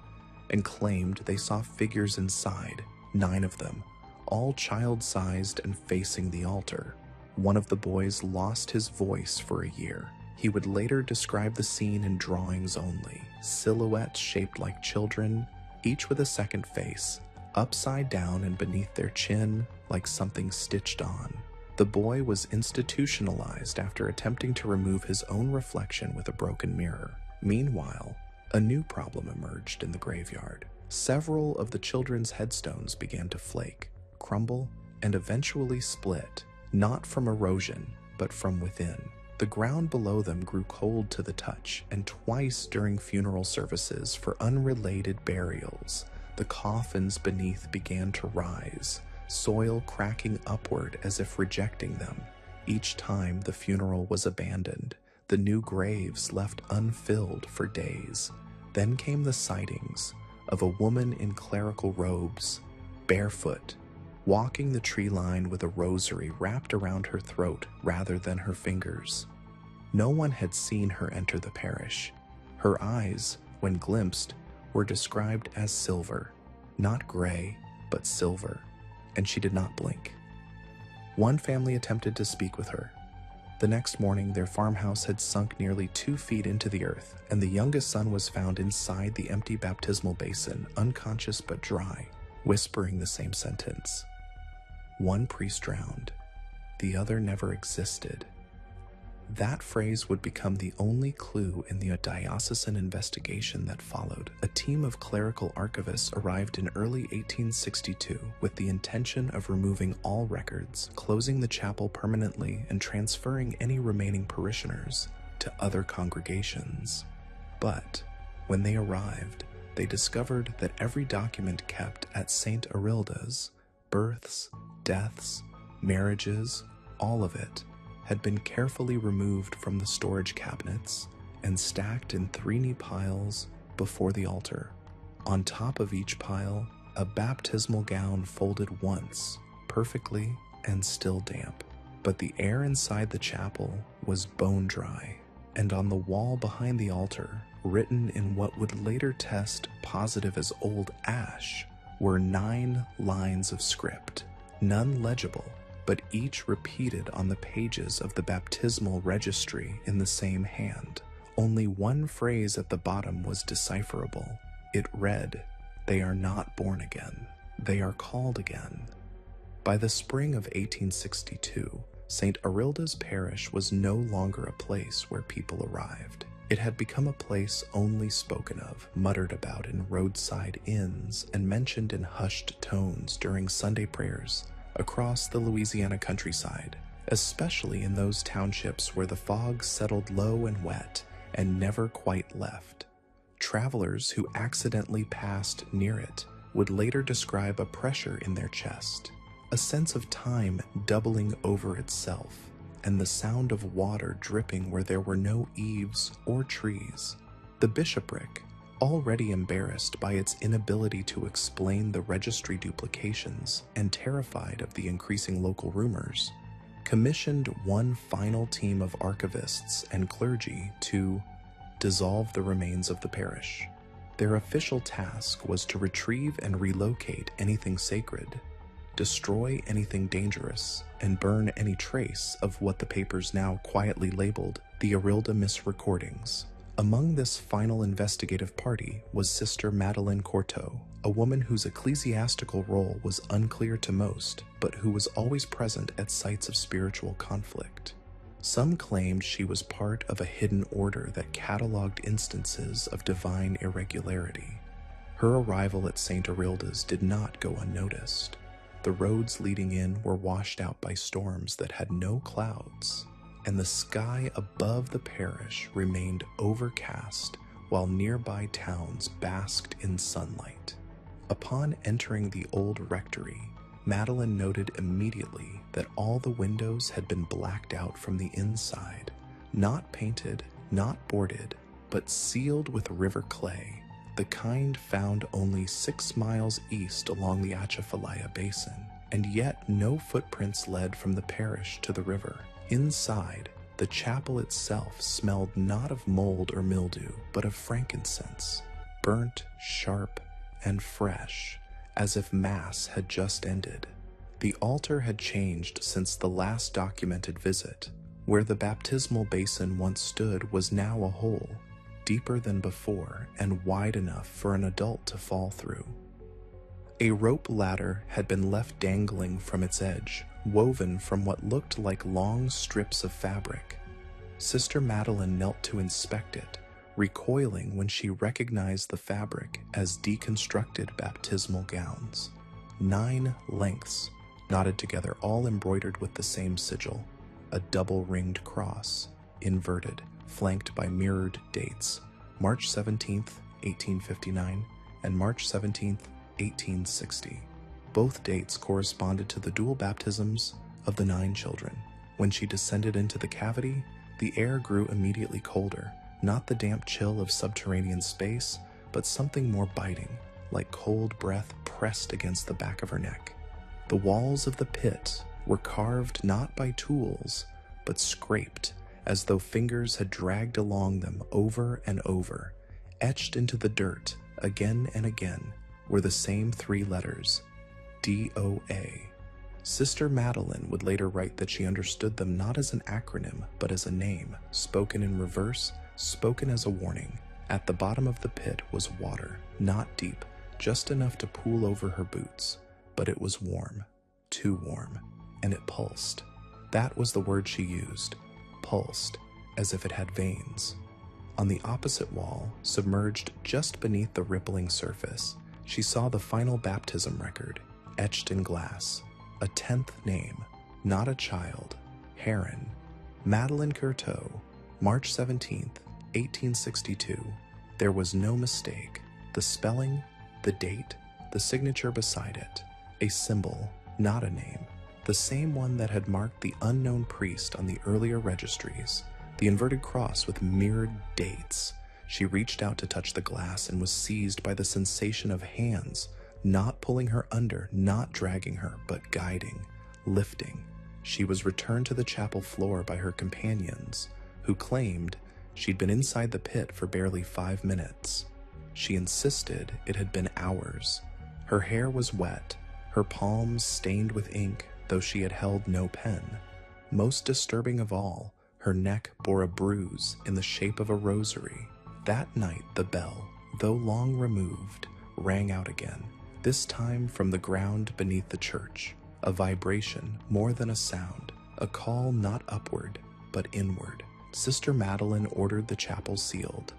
and claimed they saw figures inside, 9 of them, all child-sized and facing the altar. One of the boys lost his voice for a year. He would later describe the scene in drawings only, silhouettes shaped like children, each with a second face, upside down and beneath their chin like something stitched on. The boy was institutionalized after attempting to remove his own reflection with a broken mirror. Meanwhile, a new problem emerged in the graveyard. Several of the children's headstones began to flake, crumble, and eventually split, not from erosion, but from within. The ground below them grew cold to the touch, and twice during funeral services for unrelated burials, the coffins beneath began to rise, soil cracking upward as if rejecting them. Each time the funeral was abandoned, the new graves left unfilled for days. Then came the sightings of a woman in clerical robes, barefoot, walking the tree line with a rosary wrapped around her throat rather than her fingers. No one had seen her enter the parish. Her eyes, when glimpsed, were described as silver, not gray, but silver, and she did not blink. One family attempted to speak with her. The next morning, their farmhouse had sunk nearly 2 feet into the earth, and the youngest son was found inside the empty baptismal basin, unconscious but dry, whispering the same sentence. One priest drowned, the other never existed. That phrase would become the only clue in the diocesan investigation that followed. A team of clerical archivists arrived in early 1862 with the intention of removing all records, closing the chapel permanently, and transferring any remaining parishioners to other congregations. But when they arrived, they discovered that every document kept at St. Arilda's, births, deaths, marriages, all of it, had been carefully removed from the storage cabinets and stacked in 3 neat piles before the altar. On top of each pile, a baptismal gown folded once, perfectly and still damp. But the air inside the chapel was bone dry, and on the wall behind the altar, written in what would later test positive as old ash, were 9 lines of script, none legible, but each repeated on the pages of the baptismal registry in the same hand. Only one phrase at the bottom was decipherable. It read, "They are not born again. They are called again." By the spring of 1862, St. Arilda's parish was no longer a place where people arrived. It had become a place only spoken of, muttered about in roadside inns, and mentioned in hushed tones during Sunday prayers across the Louisiana countryside, especially in those townships where the fog settled low and wet and never quite left. Travelers who accidentally passed near it would later describe a pressure in their chest, a sense of time doubling over itself, and the sound of water dripping where there were no eaves or trees. The bishopric, already embarrassed by its inability to explain the registry duplications and terrified of the increasing local rumors, commissioned one final team of archivists and clergy to dissolve the remains of the parish. Their official task was to retrieve and relocate anything sacred, destroy anything dangerous, and burn any trace of what the papers now quietly labeled the Arilda misrecordings. Among this final investigative party was Sister Madeleine Courteau, a woman whose ecclesiastical role was unclear to most, but who was always present at sites of spiritual conflict. Some claimed she was part of a hidden order that cataloged instances of divine irregularity. Her arrival at St. Arilda's did not go unnoticed. The roads leading in were washed out by storms that had no clouds, and the sky above the parish remained overcast while nearby towns basked in sunlight. Upon entering the old rectory, Madeleine noted immediately that all the windows had been blacked out from the inside, not painted, not boarded, but sealed with river clay, the kind found only 6 miles east along the Atchafalaya Basin, and yet no footprints led from the parish to the river. Inside, the chapel itself smelled not of mold or mildew, but of frankincense, burnt, sharp, and fresh, as if Mass had just ended. The altar had changed since the last documented visit. Where the baptismal basin once stood was now a hole, deeper than before and wide enough for an adult to fall through. A rope ladder had been left dangling from its edge, woven from what looked like long strips of fabric. Sister Madeline knelt to inspect it, recoiling when she recognized the fabric as deconstructed baptismal gowns. 9 lengths, knotted together, all embroidered with the same sigil, a double-ringed cross, inverted, flanked by mirrored dates, March 17th, 1859, and March 17th, 1860. Both dates corresponded to the dual baptisms of the 9 children. When she descended into the cavity, the air grew immediately colder, not the damp chill of subterranean space, but something more biting, like cold breath pressed against the back of her neck. The walls of the pit were carved not by tools, but scraped, as though fingers had dragged along them over and over. Etched into the dirt, again and again, were the same 3 letters, DOA. Sister Madeline would later write that she understood them not as an acronym, but as a name, spoken in reverse, spoken as a warning. At the bottom of the pit was water, not deep, just enough to pool over her boots, but it was warm, too warm, and it pulsed. That was the word she used, pulsed, as if it had veins. On the opposite wall, submerged just beneath the rippling surface, she saw the final baptism record, etched in glass. A 10th name, not a child, Heron, Madeline Courteau, March 17th, 1862. There was no mistake. The spelling, the date, the signature beside it. A symbol, not a name. The same one that had marked the unknown priest on the earlier registries. The inverted cross with mirrored dates. She reached out to touch the glass and was seized by the sensation of hands, not pulling her under, not dragging her, but guiding, lifting. She was returned to the chapel floor by her companions, who claimed she'd been inside the pit for barely 5 minutes. She insisted it had been hours. Her hair was wet, her palms stained with ink, though she had held no pen. Most disturbing of all, her neck bore a bruise in the shape of a rosary. That night the bell, though long removed, rang out again, this time from the ground beneath the church. A vibration more than a sound, a call not upward, but inward. Sister Madeline ordered the chapel sealed,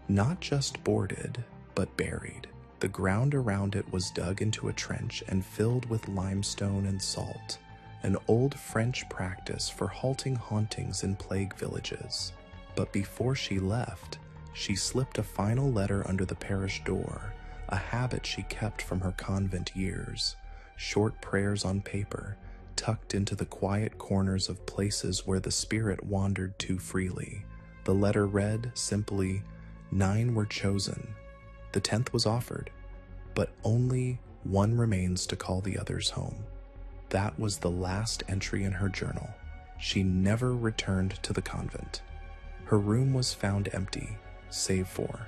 not just boarded, but buried. The ground around it was dug into a trench and filled with limestone and salt, an old French practice for halting hauntings in plague villages. But before she left, she slipped a final letter under the parish door, a habit she kept from her convent years. Short prayers on paper, tucked into the quiet corners of places where the spirit wandered too freely. The letter read simply, 9 were chosen. The 10th was offered, but only 1 remains to call the others home. That was the last entry in her journal. She never returned to the convent. Her room was found empty, save for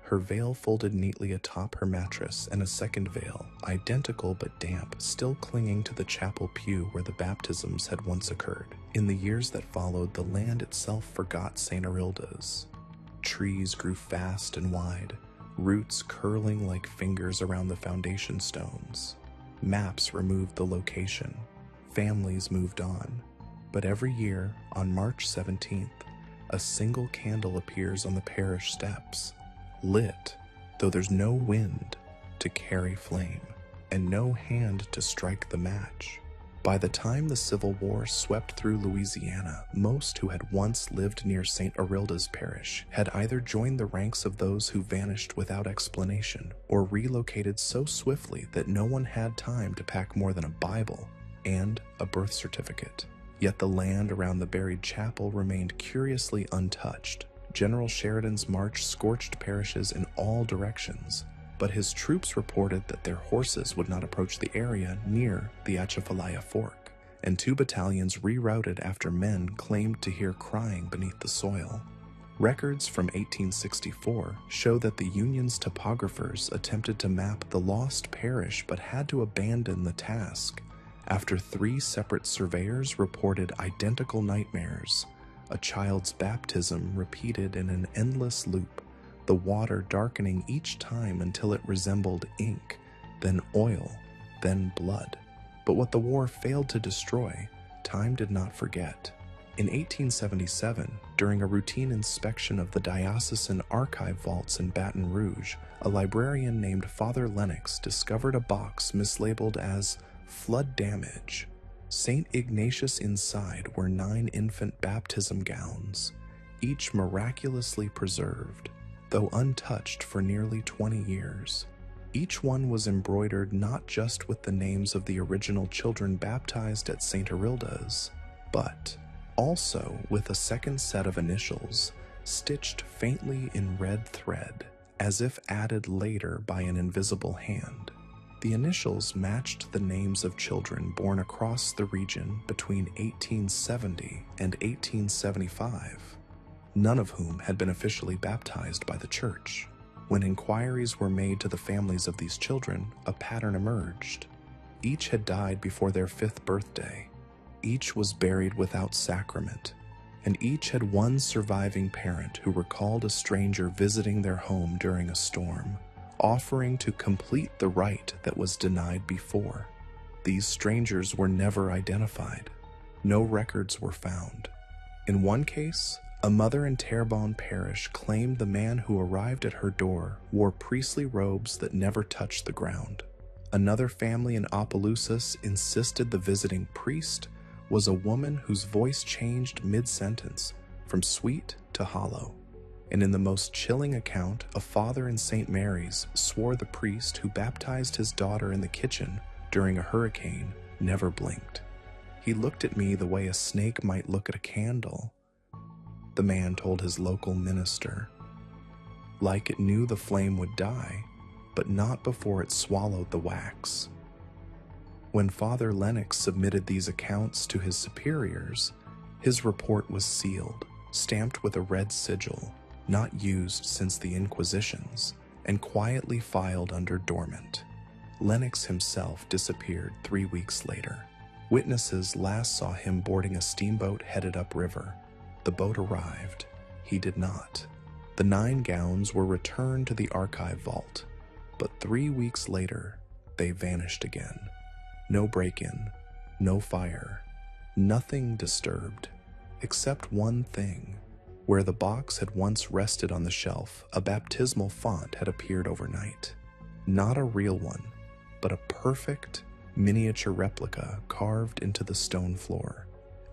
her veil folded neatly atop her mattress and a second veil, identical but damp, still clinging to the chapel pew where the baptisms had once occurred. In the years that followed, the land itself forgot St. Arilda's. Trees grew fast and wide, roots curling like fingers around the foundation stones. Maps removed the location. Families moved on. But every year, on March 17th, a single candle appears on the parish steps, lit, though there's no wind to carry flame, and no hand to strike the match. By the time the Civil War swept through Louisiana, most who had once lived near St. Arilda's parish had either joined the ranks of those who vanished without explanation, or relocated so swiftly that no one had time to pack more than a Bible and a birth certificate. Yet the land around the buried chapel remained curiously untouched. General Sheridan's march scorched parishes in all directions, but his troops reported that their horses would not approach the area near the Atchafalaya Fork, and 2 battalions rerouted after men claimed to hear crying beneath the soil. Records from 1864 show that the Union's topographers attempted to map the lost parish but had to abandon the task After 3 separate surveyors reported identical nightmares, a child's baptism repeated in an endless loop, the water darkening each time until it resembled ink, then oil, then blood. But what the war failed to destroy, time did not forget. In 1877, during a routine inspection of the diocesan archive vaults in Baton Rouge, a librarian named Father Lennox discovered a box mislabeled as flood damage. St. Ignatius inside were 9 infant baptism gowns, each miraculously preserved, though untouched for nearly 20 years. Each one was embroidered not just with the names of the original children baptized at St. Arilda's, but also with a second set of initials stitched faintly in red thread, as if added later by an invisible hand. The initials matched the names of children born across the region between 1870 and 1875, none of whom had been officially baptized by the church. When inquiries were made to the families of these children, a pattern emerged. Each had died before their 5th birthday. Each was buried without sacrament, and each had one surviving parent who recalled a stranger visiting their home during a storm, offering to complete the rite that was denied before. These strangers were never identified. No records were found. In one case, a mother in Terrebonne Parish claimed the man who arrived at her door wore priestly robes that never touched the ground. Another family in Opelousas insisted the visiting priest was a woman whose voice changed mid-sentence from sweet to hollow. And in the most chilling account, a father in St. Mary's swore the priest who baptized his daughter in the kitchen during a hurricane never blinked. He looked at me the way a snake might look at a candle, the man told his local minister, like it knew the flame would die, but not before it swallowed the wax. When Father Lennox submitted these accounts to his superiors, his report was sealed, stamped with a red sigil, not used since the Inquisitions, and quietly filed under dormant. Lennox himself disappeared 3 weeks later. Witnesses last saw him boarding a steamboat headed upriver. The boat arrived. He did not. The 9 gowns were returned to the archive vault, but 3 weeks later, they vanished again. No break-in, no fire, nothing disturbed, except one thing. Where the box had once rested on the shelf, a baptismal font had appeared overnight. Not a real one, but a perfect miniature replica carved into the stone floor.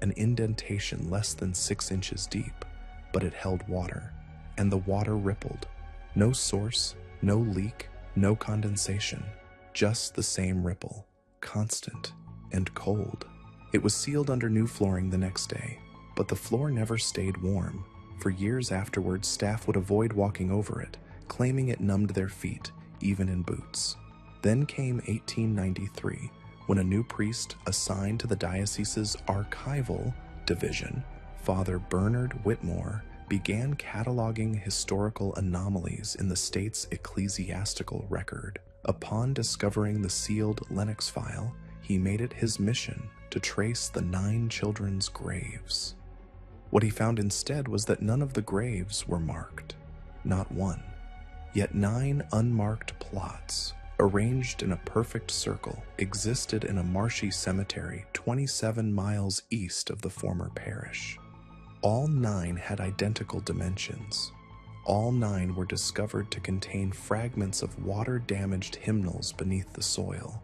An indentation less than 6 inches deep, but it held water, and the water rippled. No source, no leak, no condensation, just the same ripple, constant and cold. It was sealed under new flooring the next day, but the floor never stayed warm. For years afterwards, staff would avoid walking over it, claiming it numbed their feet, even in boots. Then came 1893, when a new priest assigned to the diocese's archival division, Father Bernard Whitmore, began cataloging historical anomalies in the state's ecclesiastical record. Upon discovering the sealed Lennox file, he made it his mission to trace the 9 children's graves. What he found instead was that none of the graves were marked, not one. Yet 9 unmarked plots, arranged in a perfect circle, existed in a marshy cemetery 27 miles east of the former parish. All 9 had identical dimensions. All 9 were discovered to contain fragments of water-damaged hymnals beneath the soil.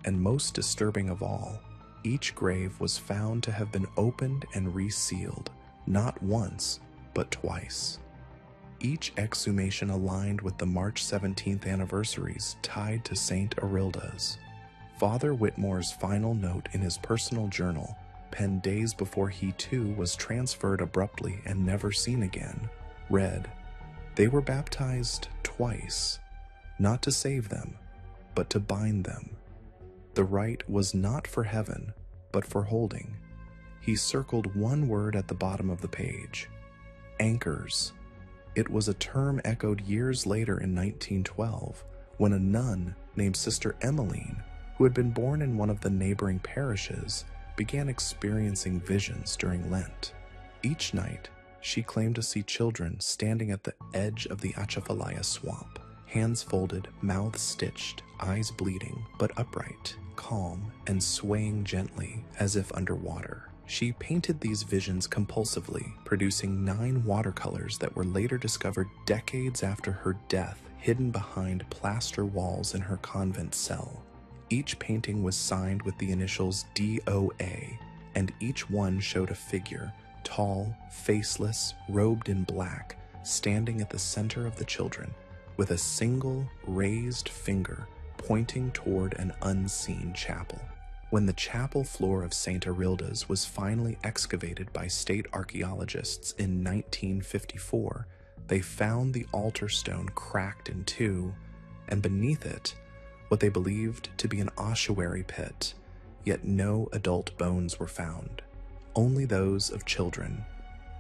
And most disturbing of all, each grave was found to have been opened and resealed, not once, but twice. Each exhumation aligned with the March 17th anniversaries tied to St. Arilda's. Father Whitmore's final note in his personal journal, penned days before he too was transferred abruptly and never seen again, read, "They were baptized twice, not to save them, but to bind them. The rite was not for heaven, but for holding." He circled one word at the bottom of the page, anchors. It was a term echoed years later in 1912, when a nun named Sister Emmeline, who had been born in one of the neighboring parishes, began experiencing visions during Lent. Each night, she claimed to see children standing at the edge of the Atchafalaya swamp, hands folded, mouths stitched, eyes bleeding, but upright, calm, and swaying gently as if underwater. She painted these visions compulsively, producing 9 watercolors that were later discovered decades after her death, hidden behind plaster walls in her convent cell. Each painting was signed with the initials DOA, and each one showed a figure, tall, faceless, robed in black, standing at the center of the children, with a single raised finger pointing toward an unseen chapel. When the chapel floor of St. Arilda's was finally excavated by state archaeologists in 1954, they found the altar stone cracked in 2, and beneath it, what they believed to be an ossuary pit, yet no adult bones were found, only those of children,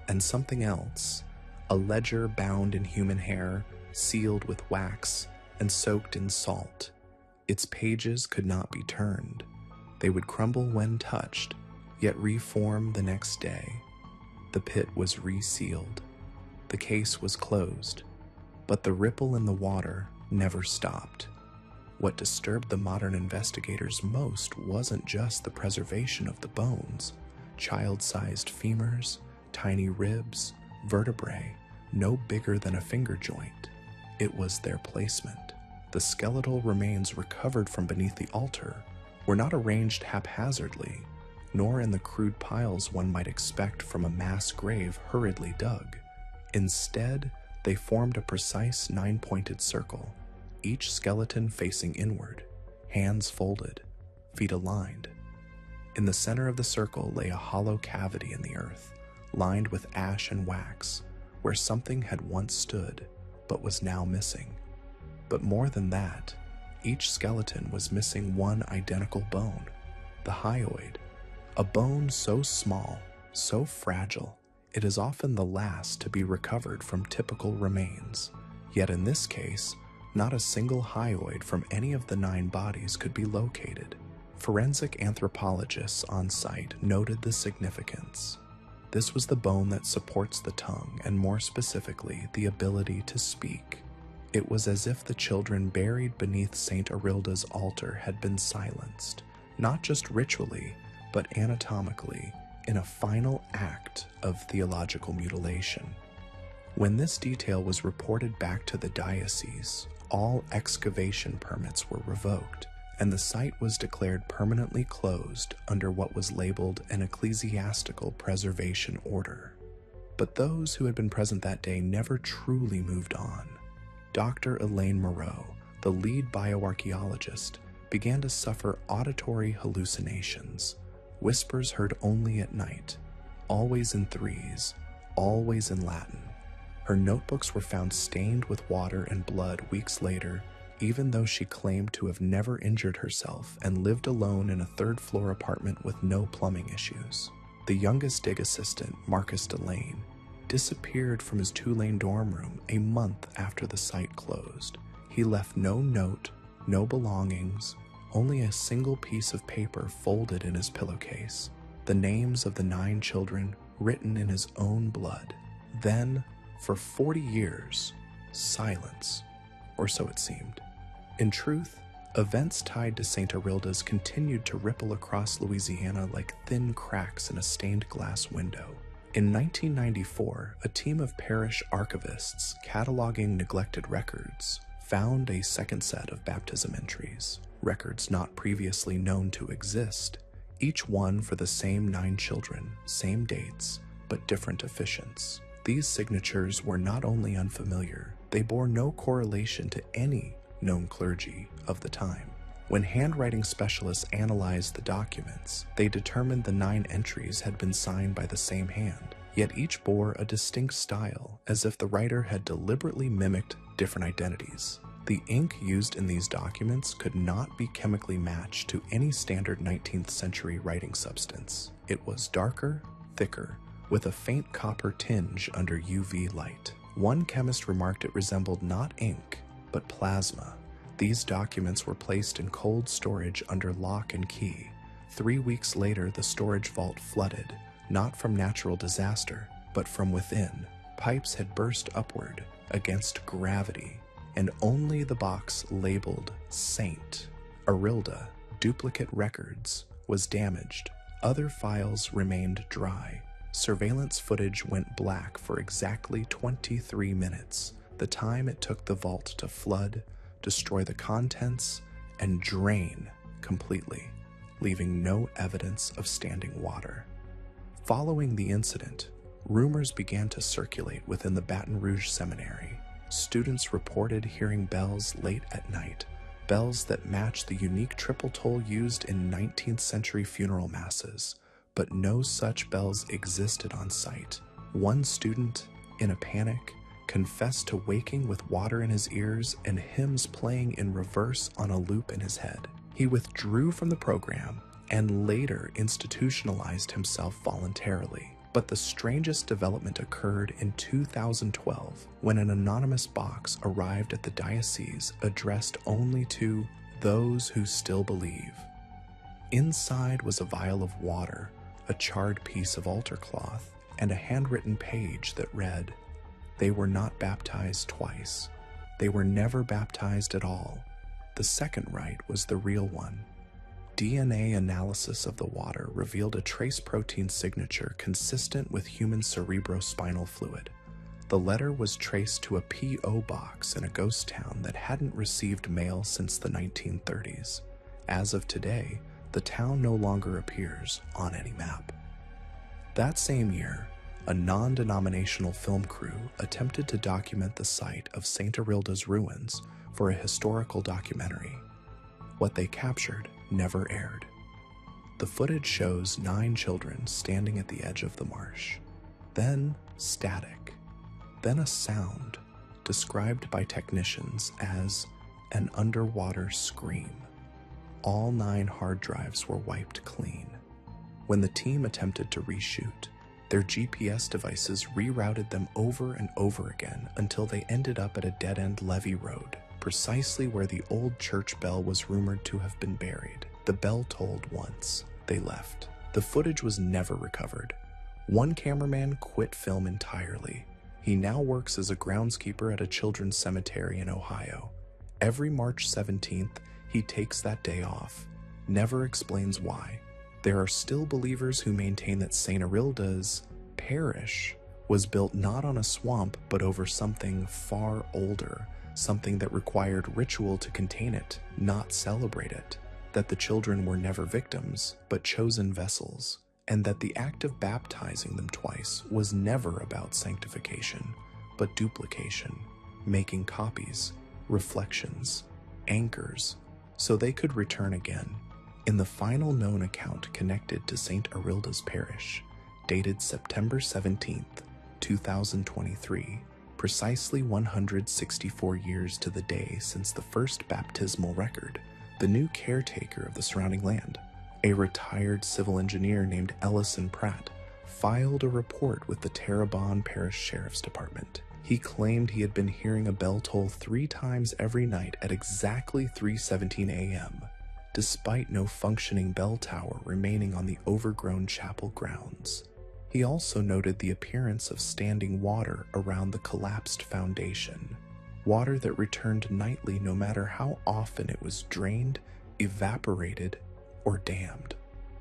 and something else, a ledger bound in human hair, sealed with wax, and soaked in salt. Its pages could not be turned. They would crumble when touched, yet reform the next day. The pit was resealed. The case was closed, but the ripple in the water never stopped. What disturbed the modern investigators most wasn't just the preservation of the bones, child-sized femurs, tiny ribs, vertebrae, no bigger than a finger joint. It was their placement. The skeletal remains recovered from beneath the altar were not arranged haphazardly, nor in the crude piles one might expect from a mass grave hurriedly dug. Instead, they formed a precise 9-pointed circle, each skeleton facing inward, hands folded, feet aligned. In the center of the circle lay a hollow cavity in the earth, lined with ash and wax, where something had once stood, but was now missing. But more than that, each skeleton was missing one identical bone, the hyoid, a bone so small, so fragile, it is often the last to be recovered from typical remains. Yet in this case, not a single hyoid from any of the 9 bodies could be located. Forensic anthropologists on site noted the significance. This was the bone that supports the tongue, and more specifically, the ability to speak. It was as if the children buried beneath St. Arilda's altar had been silenced, not just ritually, but anatomically, in a final act of theological mutilation. When this detail was reported back to the diocese, all excavation permits were revoked, and the site was declared permanently closed under what was labeled an ecclesiastical preservation order. But those who had been present that day never truly moved on. Dr. Elaine Moreau, the lead bioarchaeologist, began to suffer auditory hallucinations, whispers heard only at night, always in threes, always in Latin. Her notebooks were found stained with water and blood weeks later, even though she claimed to have never injured herself and lived alone in a 3rd-floor apartment with no plumbing issues. The youngest dig assistant, Marcus Delane, disappeared from his Tulane dorm room a month after the site closed. He left no note, no belongings, only a single piece of paper folded in his pillowcase, the names of the 9 children written in his own blood. Then, for 40 years, silence, or so it seemed. In truth, events tied to St. Arilda's continued to ripple across Louisiana like thin cracks in a stained glass window. In 1994, a team of parish archivists cataloging neglected records found a second set of baptism entries, records not previously known to exist, each one for the same 9 children, same dates, but different officiants. These signatures were not only unfamiliar, they bore no correlation to any known clergy of the time. When handwriting specialists analyzed the documents, they determined the 9 entries had been signed by the same hand, yet each bore a distinct style, as if the writer had deliberately mimicked different identities. The ink used in these documents could not be chemically matched to any standard 19th century writing substance. It was darker, thicker, with a faint copper tinge under UV light. One chemist remarked it resembled not ink, but plasma, These documents were placed in cold storage under lock and key. 3 weeks later, the storage vault flooded, not from natural disaster, but from within. Pipes had burst upward against gravity, and only the box labeled Saint Arilda, duplicate records, was damaged. Other files remained dry. Surveillance footage went black for exactly 23 minutes, the time it took the vault to flood, destroy the contents, and drain completely, leaving no evidence of standing water. Following the incident, rumors began to circulate within the Baton Rouge Seminary. Students reported hearing bells late at night, bells that matched the unique triple toll used in 19th century funeral masses, but no such bells existed on site. One student, in a panic, confessed to waking with water in his ears and hymns playing in reverse on a loop in his head. He withdrew from the program and later institutionalized himself voluntarily. But the strangest development occurred in 2012 when an anonymous box arrived at the diocese addressed only to those who still believe. Inside was a vial of water, a charred piece of altar cloth, and a handwritten page that read, "They were not baptized twice. They were never baptized at all. The second rite was the real one." DNA analysis of the water revealed a trace protein signature consistent with human cerebrospinal fluid. The letter was traced to a P.O. box in a ghost town that hadn't received mail since the 1930s. As of today, the town no longer appears on any map. That same year, a non-denominational film crew attempted to document the site of St. Arilda's ruins for a historical documentary. What they captured never aired. The footage shows 9 children standing at the edge of the marsh. Then static. Then a sound described by technicians as an underwater scream. All 9 hard drives were wiped clean. When the team attempted to reshoot, their GPS devices rerouted them over and over again until they ended up at a dead-end levee road, precisely where the old church bell was rumored to have been buried. The bell tolled once. They left. The footage was never recovered. One cameraman quit film entirely. He now works as a groundskeeper at a children's cemetery in Ohio. Every March 17th, he takes that day off. Never explains why. There are still believers who maintain that St. Arilda's Parish was built not on a swamp but over something far older, something that required ritual to contain it, not celebrate it, that the children were never victims but chosen vessels, and that the act of baptizing them twice was never about sanctification but duplication, making copies, reflections, anchors, so they could return again. In the final known account connected to St. Arilda's Parish, dated September 17th, 2023, precisely 164 years to the day since the first baptismal record, the new caretaker of the surrounding land, a retired civil engineer named Ellison Pratt, filed a report with the Terrebonne Parish Sheriff's Department. He claimed he had been hearing a bell toll 3 times every night at exactly 3:17 a.m., despite no functioning bell tower remaining on the overgrown chapel grounds. He also noted the appearance of standing water around the collapsed foundation, water that returned nightly no matter how often it was drained, evaporated, or dammed.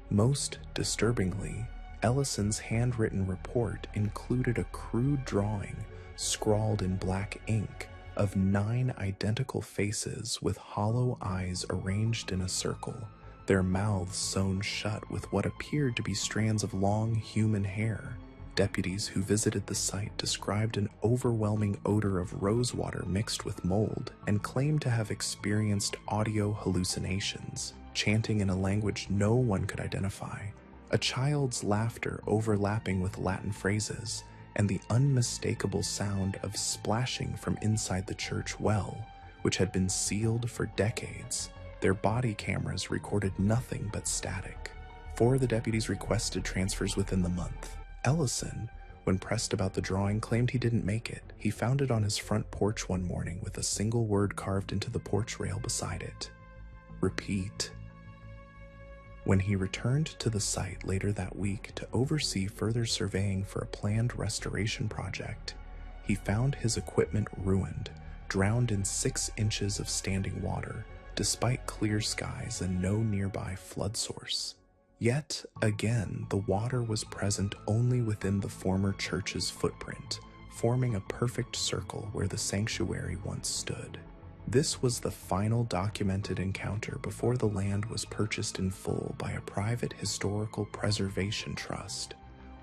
Most disturbingly, Ellison's handwritten report included a crude drawing scrawled in black ink of 9 identical faces with hollow eyes arranged in a circle, their mouths sewn shut with what appeared to be strands of long human hair. Deputies who visited the site described an overwhelming odor of rosewater mixed with mold and claimed to have experienced audio hallucinations, chanting in a language no one could identify, a child's laughter overlapping with Latin phrases, and the unmistakable sound of splashing from inside the church well, which had been sealed for decades. Their body cameras recorded nothing but static. 4 of the deputies requested transfers within the month. Ellison When pressed about the drawing, claimed he didn't make it. He found it on his front porch one morning with a single word carved into the porch rail beside it: repeat. When he returned to the site later that week to oversee further surveying for a planned restoration project, he found his equipment ruined, drowned in 6 inches of standing water, despite clear skies and no nearby flood source. Yet again, the water was present only within the former church's footprint, forming a perfect circle where the sanctuary once stood. This was the final documented encounter before the land was purchased in full by a private historical preservation trust,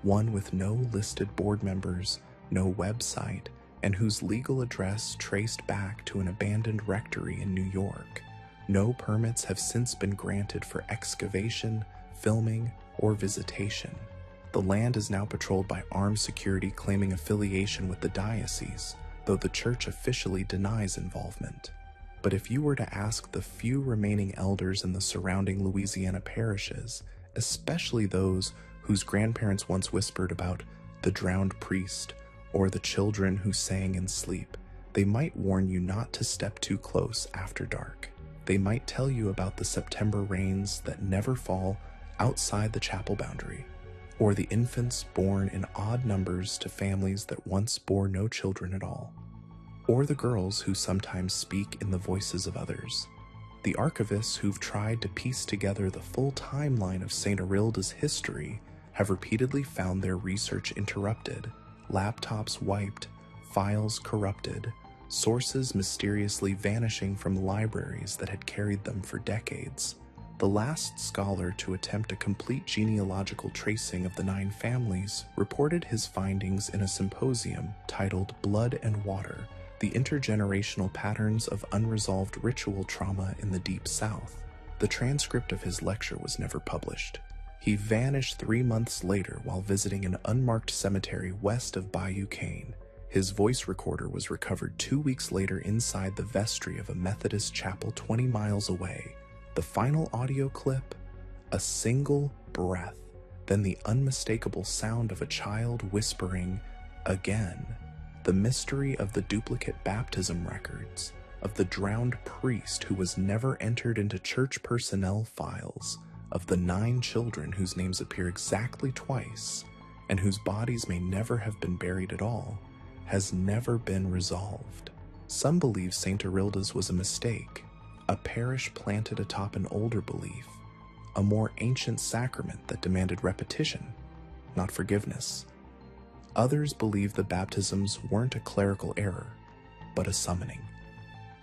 one with no listed board members, no website, and whose legal address traced back to an abandoned rectory in New York. No permits have since been granted for excavation, filming, or visitation. The land is now patrolled by armed security claiming affiliation with the diocese, though the church officially denies involvement. But if you were to ask the few remaining elders in the surrounding Louisiana parishes, especially those whose grandparents once whispered about the drowned priest or the children who sang in sleep, they might warn you not to step too close after dark. They might tell you about the September rains that never fall outside the chapel boundary, or the infants born in odd numbers to families that once bore no children at all, or the girls who sometimes speak in the voices of others. The archivists who've tried to piece together the full timeline of St. Arilda's history have repeatedly found their research interrupted, laptops wiped, files corrupted, sources mysteriously vanishing from libraries that had carried them for decades. The last scholar to attempt a complete genealogical tracing of the 9 families reported his findings in a symposium titled Blood and Water: The Intergenerational Patterns of Unresolved Ritual Trauma in the Deep South. The transcript of his lecture was never published. He vanished 3 months later while visiting an unmarked cemetery west of Bayou Cane. His voice recorder was recovered 2 weeks later inside the vestry of a Methodist chapel 20 miles away. The final audio clip: a single breath, then the unmistakable sound of a child whispering, "Again." The mystery of the duplicate baptism records, of the drowned priest who was never entered into church personnel files, of the 9 children whose names appear exactly twice, and whose bodies may never have been buried at all, has never been resolved. Some believe St. Arilda's was a mistake, a parish planted atop an older belief, a more ancient sacrament that demanded repetition, not forgiveness. Others believe the baptisms weren't a clerical error, but a summoning.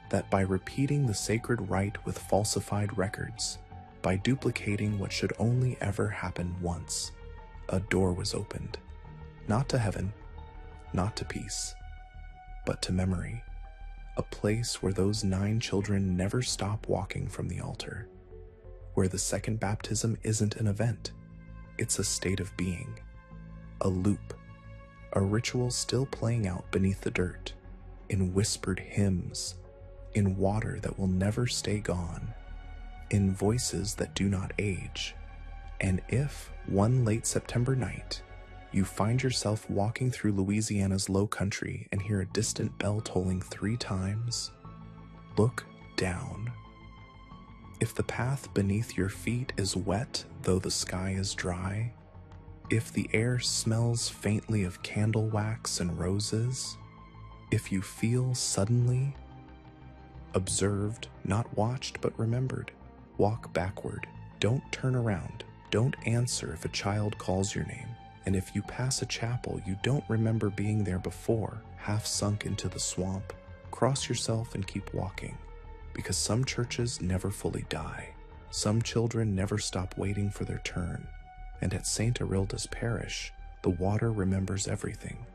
That by repeating the sacred rite with falsified records, by duplicating what should only ever happen once, a door was opened, not to heaven, not to peace, but to memory, a place where those 9 children never stop walking from the altar, where the second baptism isn't an event, it's a state of being, a loop, a ritual still playing out beneath the dirt, in whispered hymns, in water that will never stay gone, in voices that do not age. And if, one late September night, you find yourself walking through Louisiana's low country and hear a distant bell tolling 3 times, look down. If the path beneath your feet is wet though the sky is dry, if the air smells faintly of candle wax and roses, if you feel suddenly observed, not watched but remembered, walk backward. Don't turn around. Don't answer if a child calls your name. And if you pass a chapel you don't remember being there before, half sunk into the swamp, cross yourself and keep walking. Because some churches never fully die. Some children never stop waiting for their turn. And at St. Arilda's Parish, the water remembers everything.